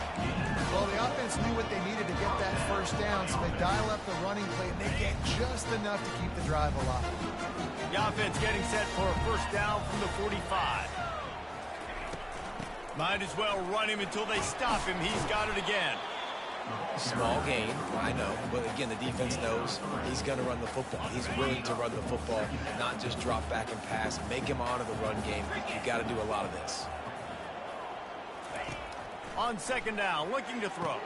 [SPEAKER 3] Well, the offense knew what they needed to get that first down, so they dial up the running play, and they get just enough to keep the drive alive.
[SPEAKER 1] The offense getting set for a first down from the 45. Might as well run him until they stop him. He's got it again.
[SPEAKER 2] Small gain, I know, but again, the defense knows he's going to run the football. He's willing to run the football, not just drop back and pass, make him honor the run game. You've got to do a lot of this.
[SPEAKER 1] On 2nd down, looking to throw.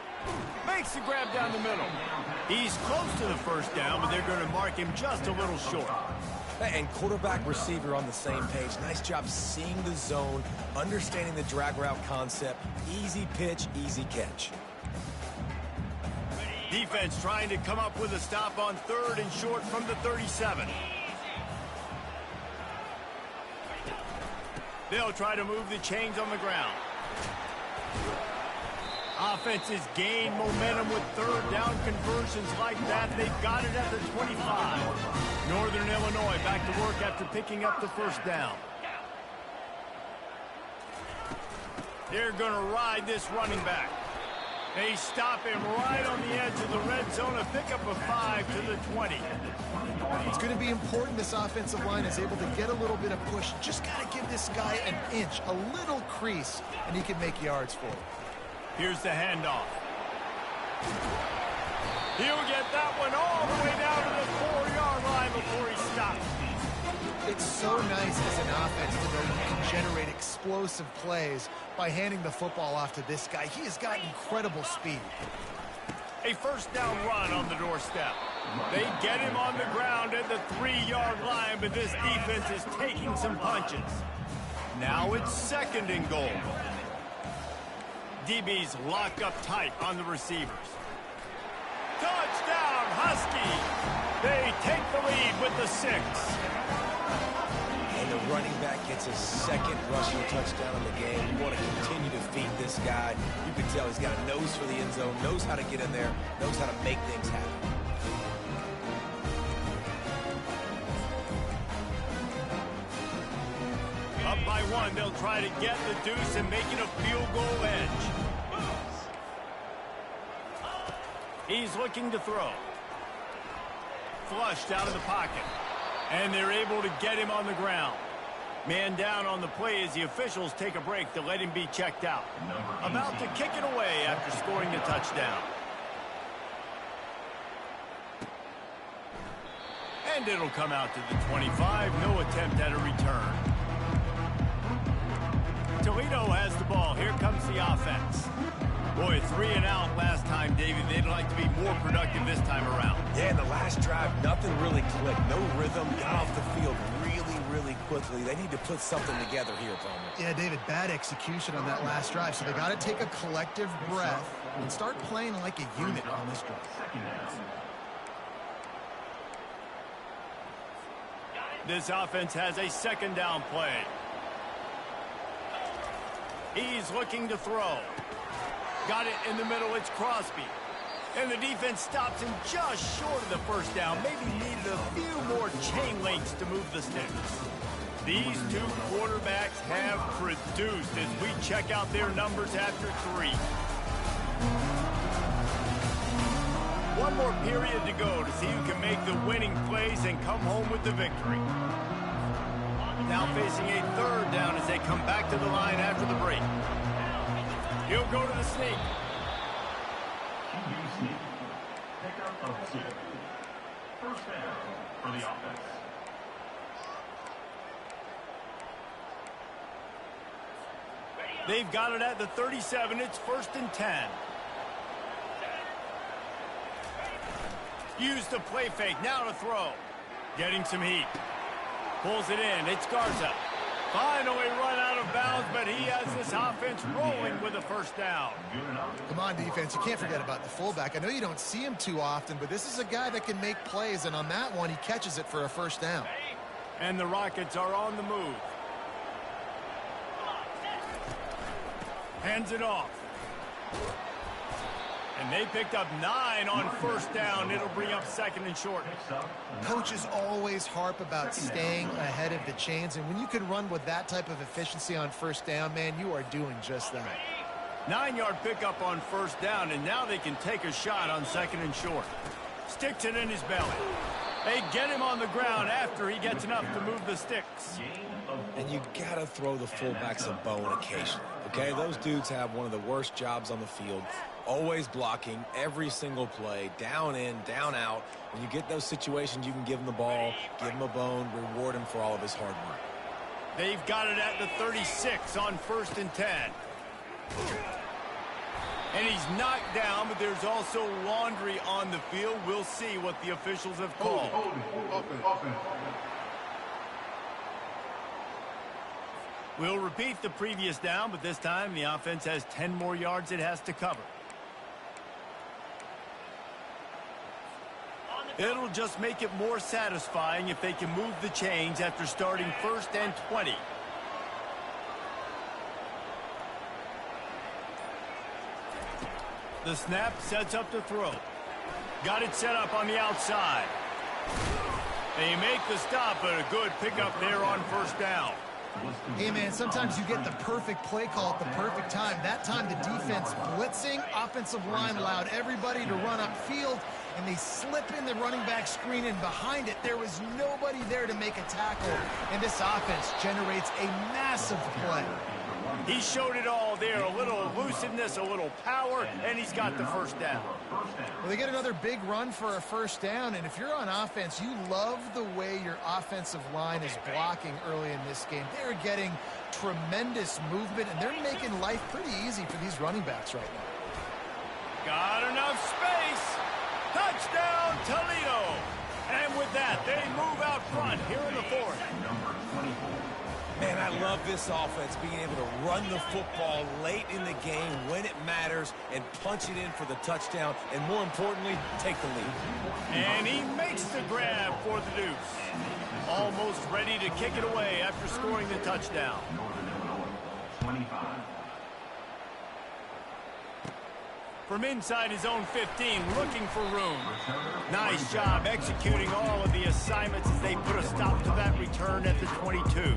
[SPEAKER 1] Makes the grab down the middle. He's close to the first down, but they're going to mark him just a little short.
[SPEAKER 2] And quarterback receiver on the same page. Nice job seeing the zone, understanding the drag route concept. Easy pitch, easy catch.
[SPEAKER 1] Defense trying to come up with a stop on 3rd and short from the 37. They'll try to move the chains on the ground. Offenses gain momentum with 3rd down conversions like that. They've got it at the 25. Northern Illinois back to work after picking up the first down. They're going to ride this running back. They stop him right on the edge of the red zone and pick up a 5 to the 20.
[SPEAKER 3] It's going to be important this offensive line is able to get a little bit of push. Just got to give this guy an inch, a little crease, and he can make yards for it.
[SPEAKER 1] Here's the handoff. He'll get that one all the way down to the 4-yard line before he stops.
[SPEAKER 3] It's so nice as an offense to know you can generate explosive plays by handing the football off to this guy. He has got incredible speed.
[SPEAKER 1] A first down run on the doorstep. They get him on the ground at the 3-yard line, but this defense is taking some punches. Now it's 2nd and goal. DBs lock up tight on the receivers. Touchdown, Husky! They take the lead with the 6.
[SPEAKER 2] And the running back gets a 2nd rushing touchdown in the game. You want to continue to feed this guy. You can tell he's got a nose for the end zone, knows how to get in there, knows how to make things happen.
[SPEAKER 1] Up by 1, they'll try to get the deuce and make it a field goal edge. He's looking to throw. Flushed out of the pocket. And they're able to get him on the ground. Man down on the play as the officials take a break to let him be checked out. About to kick it away after scoring the touchdown. And it'll come out to the 25. No attempt at a return. Toledo has the ball. Here comes the offense. Boy, 3 and out last time, David. They'd like to be more productive this time around.
[SPEAKER 2] Yeah, in the last drive, nothing really clicked. No rhythm. Got off the field really quickly. They need to put something together here, Palmer.
[SPEAKER 3] Yeah, David, bad execution on that last drive. So they got to take a collective breath and start playing like a unit on this drive.
[SPEAKER 1] This offense has a second down play. He's looking to throw. Got it in the middle. It's Crosby. And the defense stops him just short of the first down. Maybe needed a few more chain links to move the sticks. These two quarterbacks have produced as we check out their numbers after 3. One more period to go to see who can make the winning plays and come home with the victory. Now facing a third down as they come back to the line after the break. He'll go to the sneak.
[SPEAKER 4] Pickup of 2. First down for the offense.
[SPEAKER 1] They've got it at the 37. It's 1st and 10. Used the play fake. Now to throw. Getting some heat. Pulls it in. It's Garza. Finally run out of bounds, but he has this offense rolling with a first down.
[SPEAKER 3] Come on, defense. You can't forget about the fullback. I know you don't see him too often, but this is a guy that can make plays, and on that one, he catches it for a first down.
[SPEAKER 1] And the Rockets are on the move. Hands it off. And they picked up 9 on first down. It'll bring up 2nd and short.
[SPEAKER 3] Coaches always harp about staying ahead of the chains, and when you can run with that type of efficiency on first down, man, you are doing just that.
[SPEAKER 1] 9-yard pickup on first down, and now they can take a shot on 2nd and short. Sticks it in his belly. They get him on the ground after he gets enough to move the sticks.
[SPEAKER 2] And you got to throw the fullbacks a bone occasionally, okay? Those dudes have one of the worst jobs on the field. Always blocking every single play, down in, down out. When you get those situations, you can give him the ball, give him a bone, reward him for all of his hard work.
[SPEAKER 1] They've got it at the 36 on 1st and 10. And he's knocked down, but there's also laundry on the field. We'll see what the officials have called. We'll repeat the previous down, but this time the offense has 10 more yards it has to cover. It'll just make it more satisfying if they can move the chains after starting 1st and 20. The snap sets up to throw. Got it set up on the outside. They make the stop, but a good pickup there on first down.
[SPEAKER 3] Hey, man, sometimes you get the perfect play call at the perfect time. That time the defense blitzing, offensive line allowed everybody to run upfield, and they slip in the running back screen, and behind it there was nobody there to make a tackle, and this offense generates a massive play.
[SPEAKER 1] He showed it all there, a little elusiveness, a little power, and he's got the first down.
[SPEAKER 3] Well, they get another big run for a first down, and if you're on offense, you love the way your offensive line is blocking early in this game. They're getting tremendous movement, and they're making life pretty easy for these running backs right now.
[SPEAKER 1] Got enough space. Touchdown, Toledo. And with that, they move out front here in the 4th.
[SPEAKER 2] Man, I love this offense being able to run the football late in the game when it matters and punch it in for the touchdown and, more importantly, take the lead.
[SPEAKER 1] And he makes the grab for the deuce. Almost ready to kick it away after scoring the touchdown.
[SPEAKER 4] 25.
[SPEAKER 1] From inside his own 15, looking for room. Nice job executing all of the assignments as they put a stop to that return at the 22.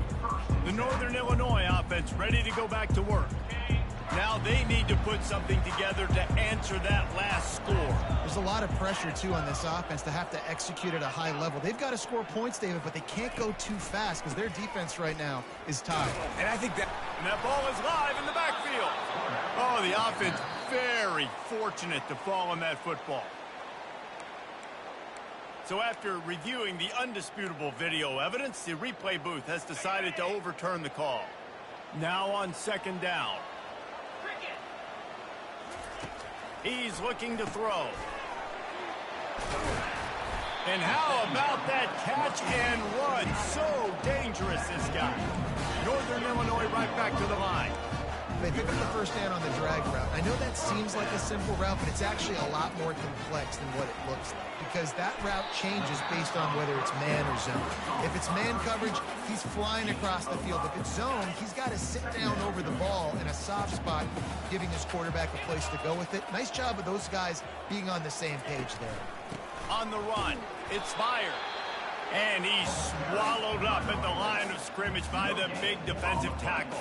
[SPEAKER 1] The Northern Illinois offense ready to go back to work. Now they need to put something together to answer that last score.
[SPEAKER 3] There's a lot of pressure, too, on this offense to have to execute at a high level. They've got to score points, David, but they can't go too fast because their defense right now is tied.
[SPEAKER 2] And I think that...
[SPEAKER 1] And that ball is live in the backfield. Oh, the offense very fortunate to fall on that football. So after reviewing the undisputable video evidence, the replay booth has decided to overturn the call. Now on second down. He's looking to throw. And how about that catch and run? So dangerous, this guy. Northern Illinois right back to the line.
[SPEAKER 3] They pick up the first down on the drag route. I know that seems like a simple route, but it's actually a lot more complex than what it looks like because that route changes based on whether it's man or zone. If it's man coverage, he's flying across the field. If it's zone, he's got to sit down over the ball in a soft spot, giving his quarterback a place to go with it. Nice job of those guys being on the same page there.
[SPEAKER 1] On the run, it's fired. And he's swallowed up at the line of scrimmage by the big defensive tackle.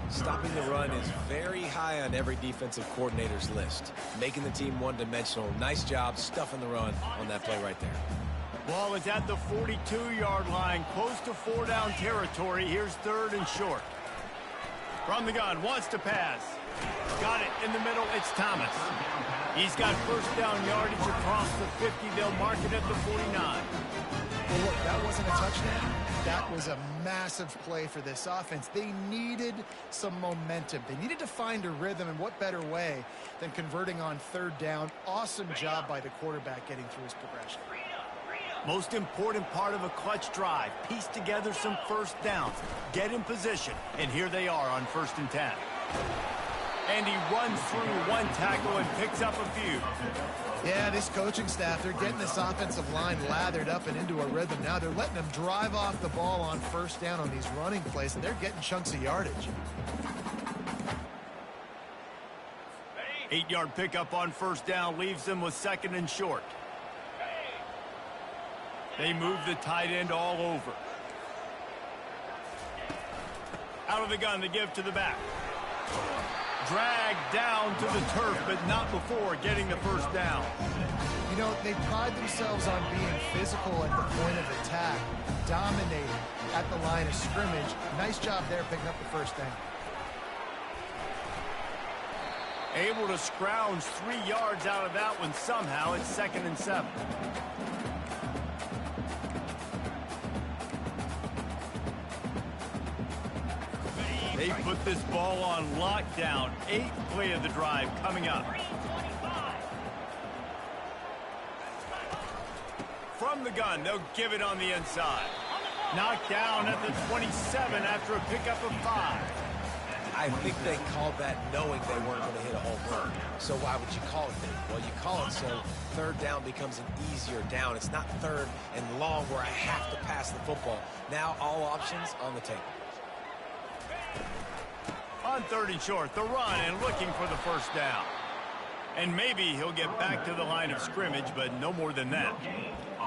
[SPEAKER 2] Stopping the run is very high on every defensive coordinator's list. Making the team one-dimensional. Nice job stuffing the run on that play right there.
[SPEAKER 1] Ball is at the 42-yard line, close to 4-down territory. Here's third and short. From the gun, wants to pass. Got it in the middle, it's Thomas. He's got first down yardage across the 50. They'll mark it at the 49.
[SPEAKER 3] Well, look, that wasn't a touchdown. That was a massive play for this offense. They needed some momentum. They needed to find a rhythm, and what better way than converting on third down. Awesome job by the quarterback getting through his progression.
[SPEAKER 1] Most important part of a clutch drive. Piece together some first downs. Get in position. And here they are on 1st and 10. And he runs through one tackle and picks up a few.
[SPEAKER 3] Yeah, this coaching staff, they're getting this offensive line lathered up and into a rhythm. Now they're letting them drive off the ball on first down on these running plays, and they're getting chunks of yardage.
[SPEAKER 1] 8-yard pickup on first down leaves them with second and short. They move the tight end all over. Out of the gun to give to the back. Dragged down to the turf, but not before getting the first down.
[SPEAKER 3] You know, they pride themselves on being physical at the point of attack, dominating at the line of scrimmage. Nice job there picking up the first down.
[SPEAKER 1] Able to scrounge 3 yards out of that one somehow. It's 2nd and 7. They put this ball on lockdown. 8th play of the drive coming up. From the gun, they'll give it on the inside. Knocked down at the 27 after a pickup of 5.
[SPEAKER 2] I think they called that knowing they weren't going to hit a home run. So why would you call it that? Well, you call it so third down becomes an easier down. It's not third and long where I have to pass the football. Now all options on the table.
[SPEAKER 1] On 3rd and short, the run and looking for the first down. And maybe he'll get back to the line of scrimmage, but no more than that.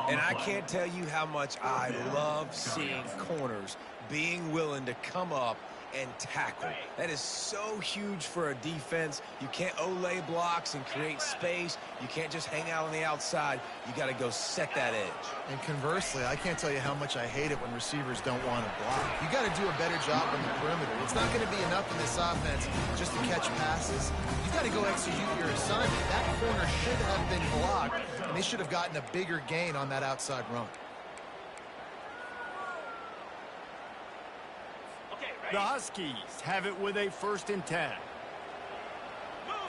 [SPEAKER 2] And I can't tell you how much I love seeing corners being willing to come up and tackle. That is so huge for a defense. You can't olay blocks and create space. You can't just hang out on the outside. You got to go set that edge.
[SPEAKER 3] And conversely, I can't tell you how much I hate it when receivers don't want to block. You got to do a better job on the perimeter. It's not going to be enough in this offense just to catch passes. You got to go execute your assignment. That corner should have been blocked, and they should have gotten a bigger gain on that outside run.
[SPEAKER 1] The Huskies have it with a 1st and 10.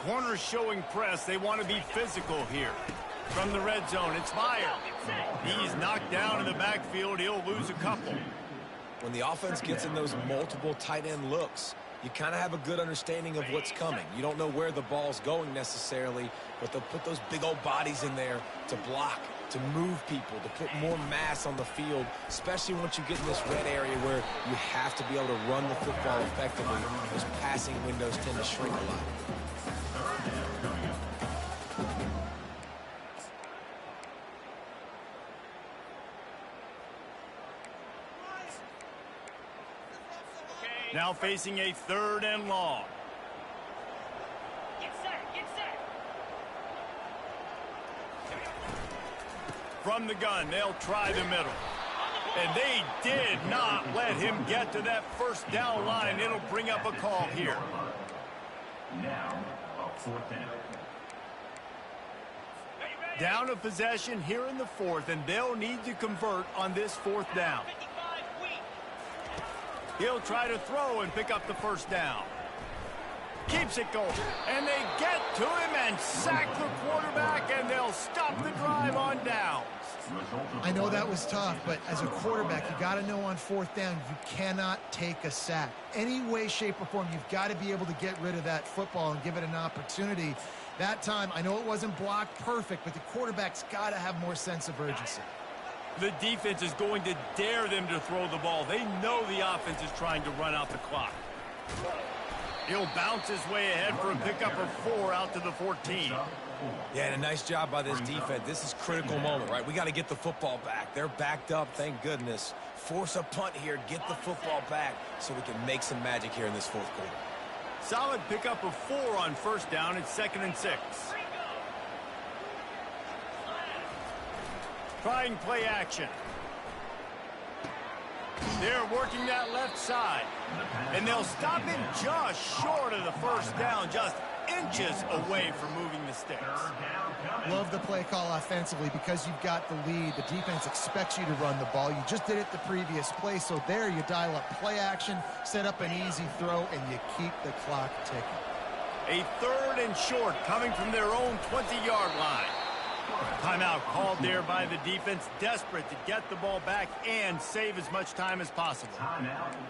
[SPEAKER 1] Corners showing press. They want to be physical here. From the red zone, it's fired. He's knocked down in the backfield. He'll lose a couple.
[SPEAKER 2] When the offense gets in those multiple tight end looks, you kind of have a good understanding of what's coming. You don't know where the ball's going necessarily, but they'll put those big old bodies in there to block, to move people, to put more mass on the field, especially once you get in this red area where you have to be able to run the football effectively. Those passing windows tend to shrink a lot.
[SPEAKER 1] Now facing a 3rd and long. From the gun, they'll try the middle. And they did not let him get to that first down line. It'll bring up a call here.
[SPEAKER 4] Now, a 4th down.
[SPEAKER 1] Down a possession here in the 4th, and they'll need to convert on this 4th down. He'll try to throw and pick up the first down. Keeps it going, and they get to him and sack the quarterback, and they'll stop the drive on downs.
[SPEAKER 3] I know that was tough, but as a quarterback, you got to know on 4th down, you cannot take a sack. Any way, shape, or form, you've got to be able to get rid of that football and give it an opportunity. That time, I know it wasn't blocked perfect, but the quarterback's got to have more sense of urgency.
[SPEAKER 1] The defense is going to dare them to throw the ball. They know the offense is trying to run out the clock. He'll bounce his way ahead for a pickup of 4 out to the 14.
[SPEAKER 2] Yeah, and a nice job by this defense. This is a critical moment, right? We got to get the football back. They're backed up, thank goodness. Force a punt here, get the football back so we can make some magic here in this 4th quarter.
[SPEAKER 1] Solid pickup of 4 on first down. It's 2nd and 6. Trying play action. They're working that left side. And they'll stop him just short of the first down, just inches away from moving the sticks.
[SPEAKER 3] Love the play call offensively because you've got the lead. The defense expects you to run the ball. You just did it the previous play, so there you dial up play action, set up an easy throw, and you keep the clock ticking.
[SPEAKER 1] A 3rd and short coming from their own 20-yard line. Timeout called there by the defense, desperate to get the ball back and save as much time as possible.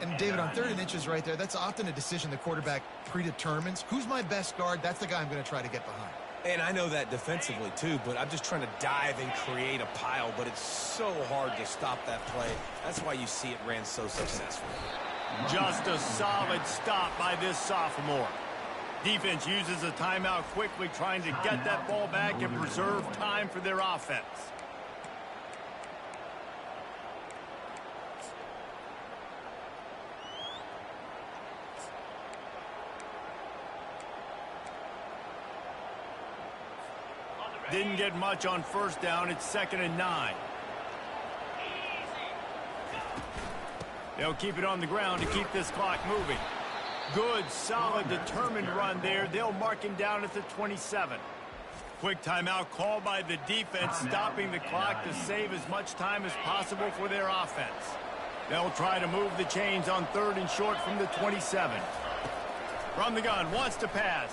[SPEAKER 3] And David, on 3rd and inches right there, that's often a decision the quarterback predetermines. Who's my best guard? That's the guy I'm going to try to get behind.
[SPEAKER 2] And I know that defensively too, but I'm just trying to dive and create a pile, but it's so hard to stop that play. That's why you see it ran so successfully.
[SPEAKER 1] Just a solid stop by this sophomore. Defense uses a timeout quickly, trying to get that ball back and preserve time for their offense. Didn't get much on first down. It's 2nd and 9. They'll keep it on the ground to keep this clock moving. Good, solid, determined run there. They'll mark him down at the 27. Quick timeout called by the defense, stopping the clock to save as much time as possible for their offense. They'll try to move the chains on 3rd and short from the 27. From the gun, wants to pass.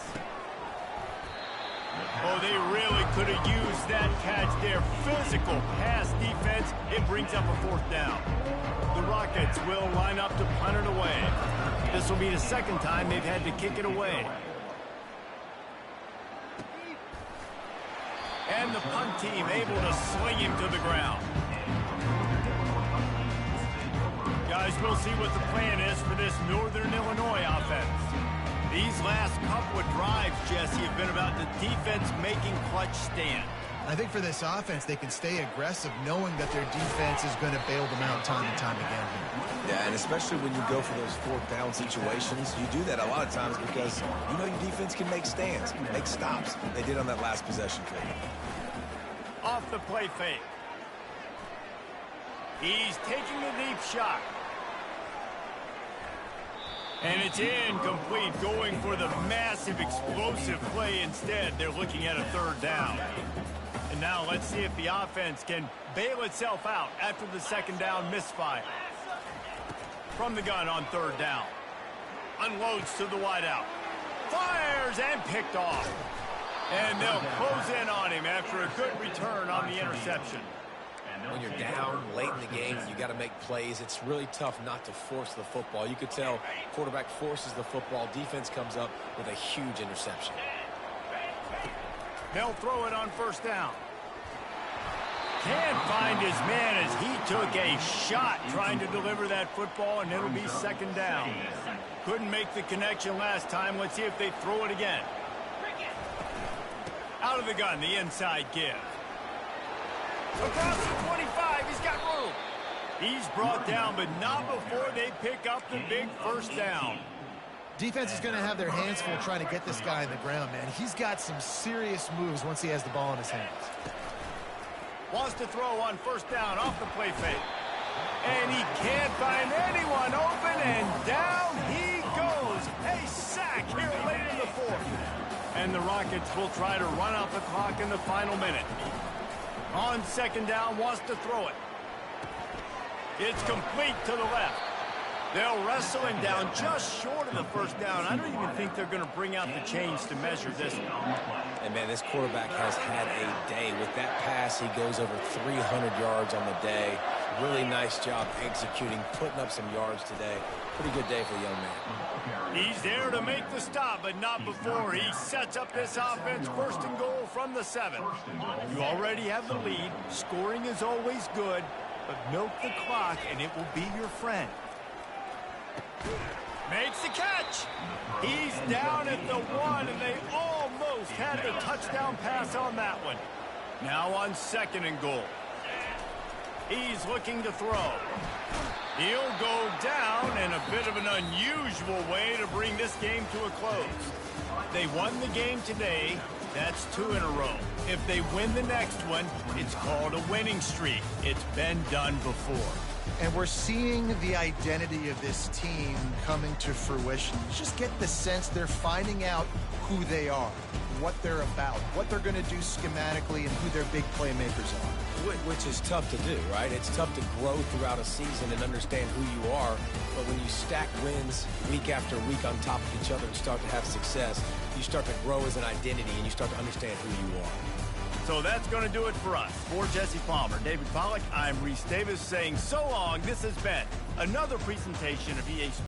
[SPEAKER 1] Oh, they really could have used that catch there. Physical pass defense. It brings up a 4th down. The Rockets will line up to punt it away. This will be the 2nd time they've had to kick it away. And the punt team able to sling him to the ground. Guys, we'll see what the plan is for this Northern Illinois offense. These last couple of drives, Jesse, have been about the defense making clutch stands.
[SPEAKER 3] I think for this offense, they can stay aggressive knowing that their defense is going to bail them out time and time again here.
[SPEAKER 2] Yeah, and especially when you go for those 4th down situations, you do that a lot of times because you know your defense can make stands, make stops. They did on that last possession for you.
[SPEAKER 1] Off the play fake. He's taking a deep shot. And it's incomplete, going for the massive explosive play instead. They're looking at a 3rd down. And now let's see if the offense can bail itself out after the 2nd down misfire. From the gun on 3rd down. Unloads to the wideout. Fires and picked off. And they'll close in on him after a good return on the interception.
[SPEAKER 2] When you're down late in the game, you got to make plays. It's really tough not to force the football. You could tell quarterback forces the football. Defense comes up with a huge interception.
[SPEAKER 1] They'll throw it on 1st down. Can't find his man as he took a shot trying to deliver that football, and it'll be 2nd down. Couldn't make the connection last time. Let's see if they throw it again. Out of the gun, the inside give. Across the 25, he's got room. He's brought down, but not before they pick up the big 1st down.
[SPEAKER 3] Defense is going to have their hands full trying to get this guy in the ground, man. He's got some serious moves once he has the ball in his hands.
[SPEAKER 1] Wants to throw on first down off the play fake. And he can't find anyone open, and down he goes. A sack here late in the fourth. And the Rockets will try to run out the clock in the final minute. On second down, wants to throw it. It's complete to the left. They'll wrestle him down just short of the first down. I don't even think they're going to bring out the chains to measure this one.
[SPEAKER 2] And, man, this quarterback has had a day. With that pass, he goes over 300 yards on the day. Really nice job executing, putting up some yards today. Pretty good day for the young man.
[SPEAKER 1] He's there to make the stop, but not before he sets up this offense. First and goal from the 7. You already have the lead. Scoring is always good, but milk the clock, and it will be your friend. Makes the catch. He's down at the 1, and they almost had the touchdown pass on that one. Now on second and goal. He's looking to throw. He'll go down in a bit of an unusual way to bring this game to a close. They won the game today. That's 2 in a row. If they win the next one, it's called a winning streak. It's been done before.
[SPEAKER 3] And we're seeing the identity of this team coming to fruition. You just get the sense they're finding out who they are, what they're about, what they're going to do schematically, and who their big playmakers are.
[SPEAKER 2] Which is tough to do, right? It's tough to grow throughout a season and understand who you are. But when you stack wins week after week on top of each other and start to have success, you start to grow as an identity and you start to understand who you are.
[SPEAKER 1] So that's going to do it for us. For Jesse Palmer, David Pollack, I'm Reese Davis saying so long. This has been another presentation of EA Sports.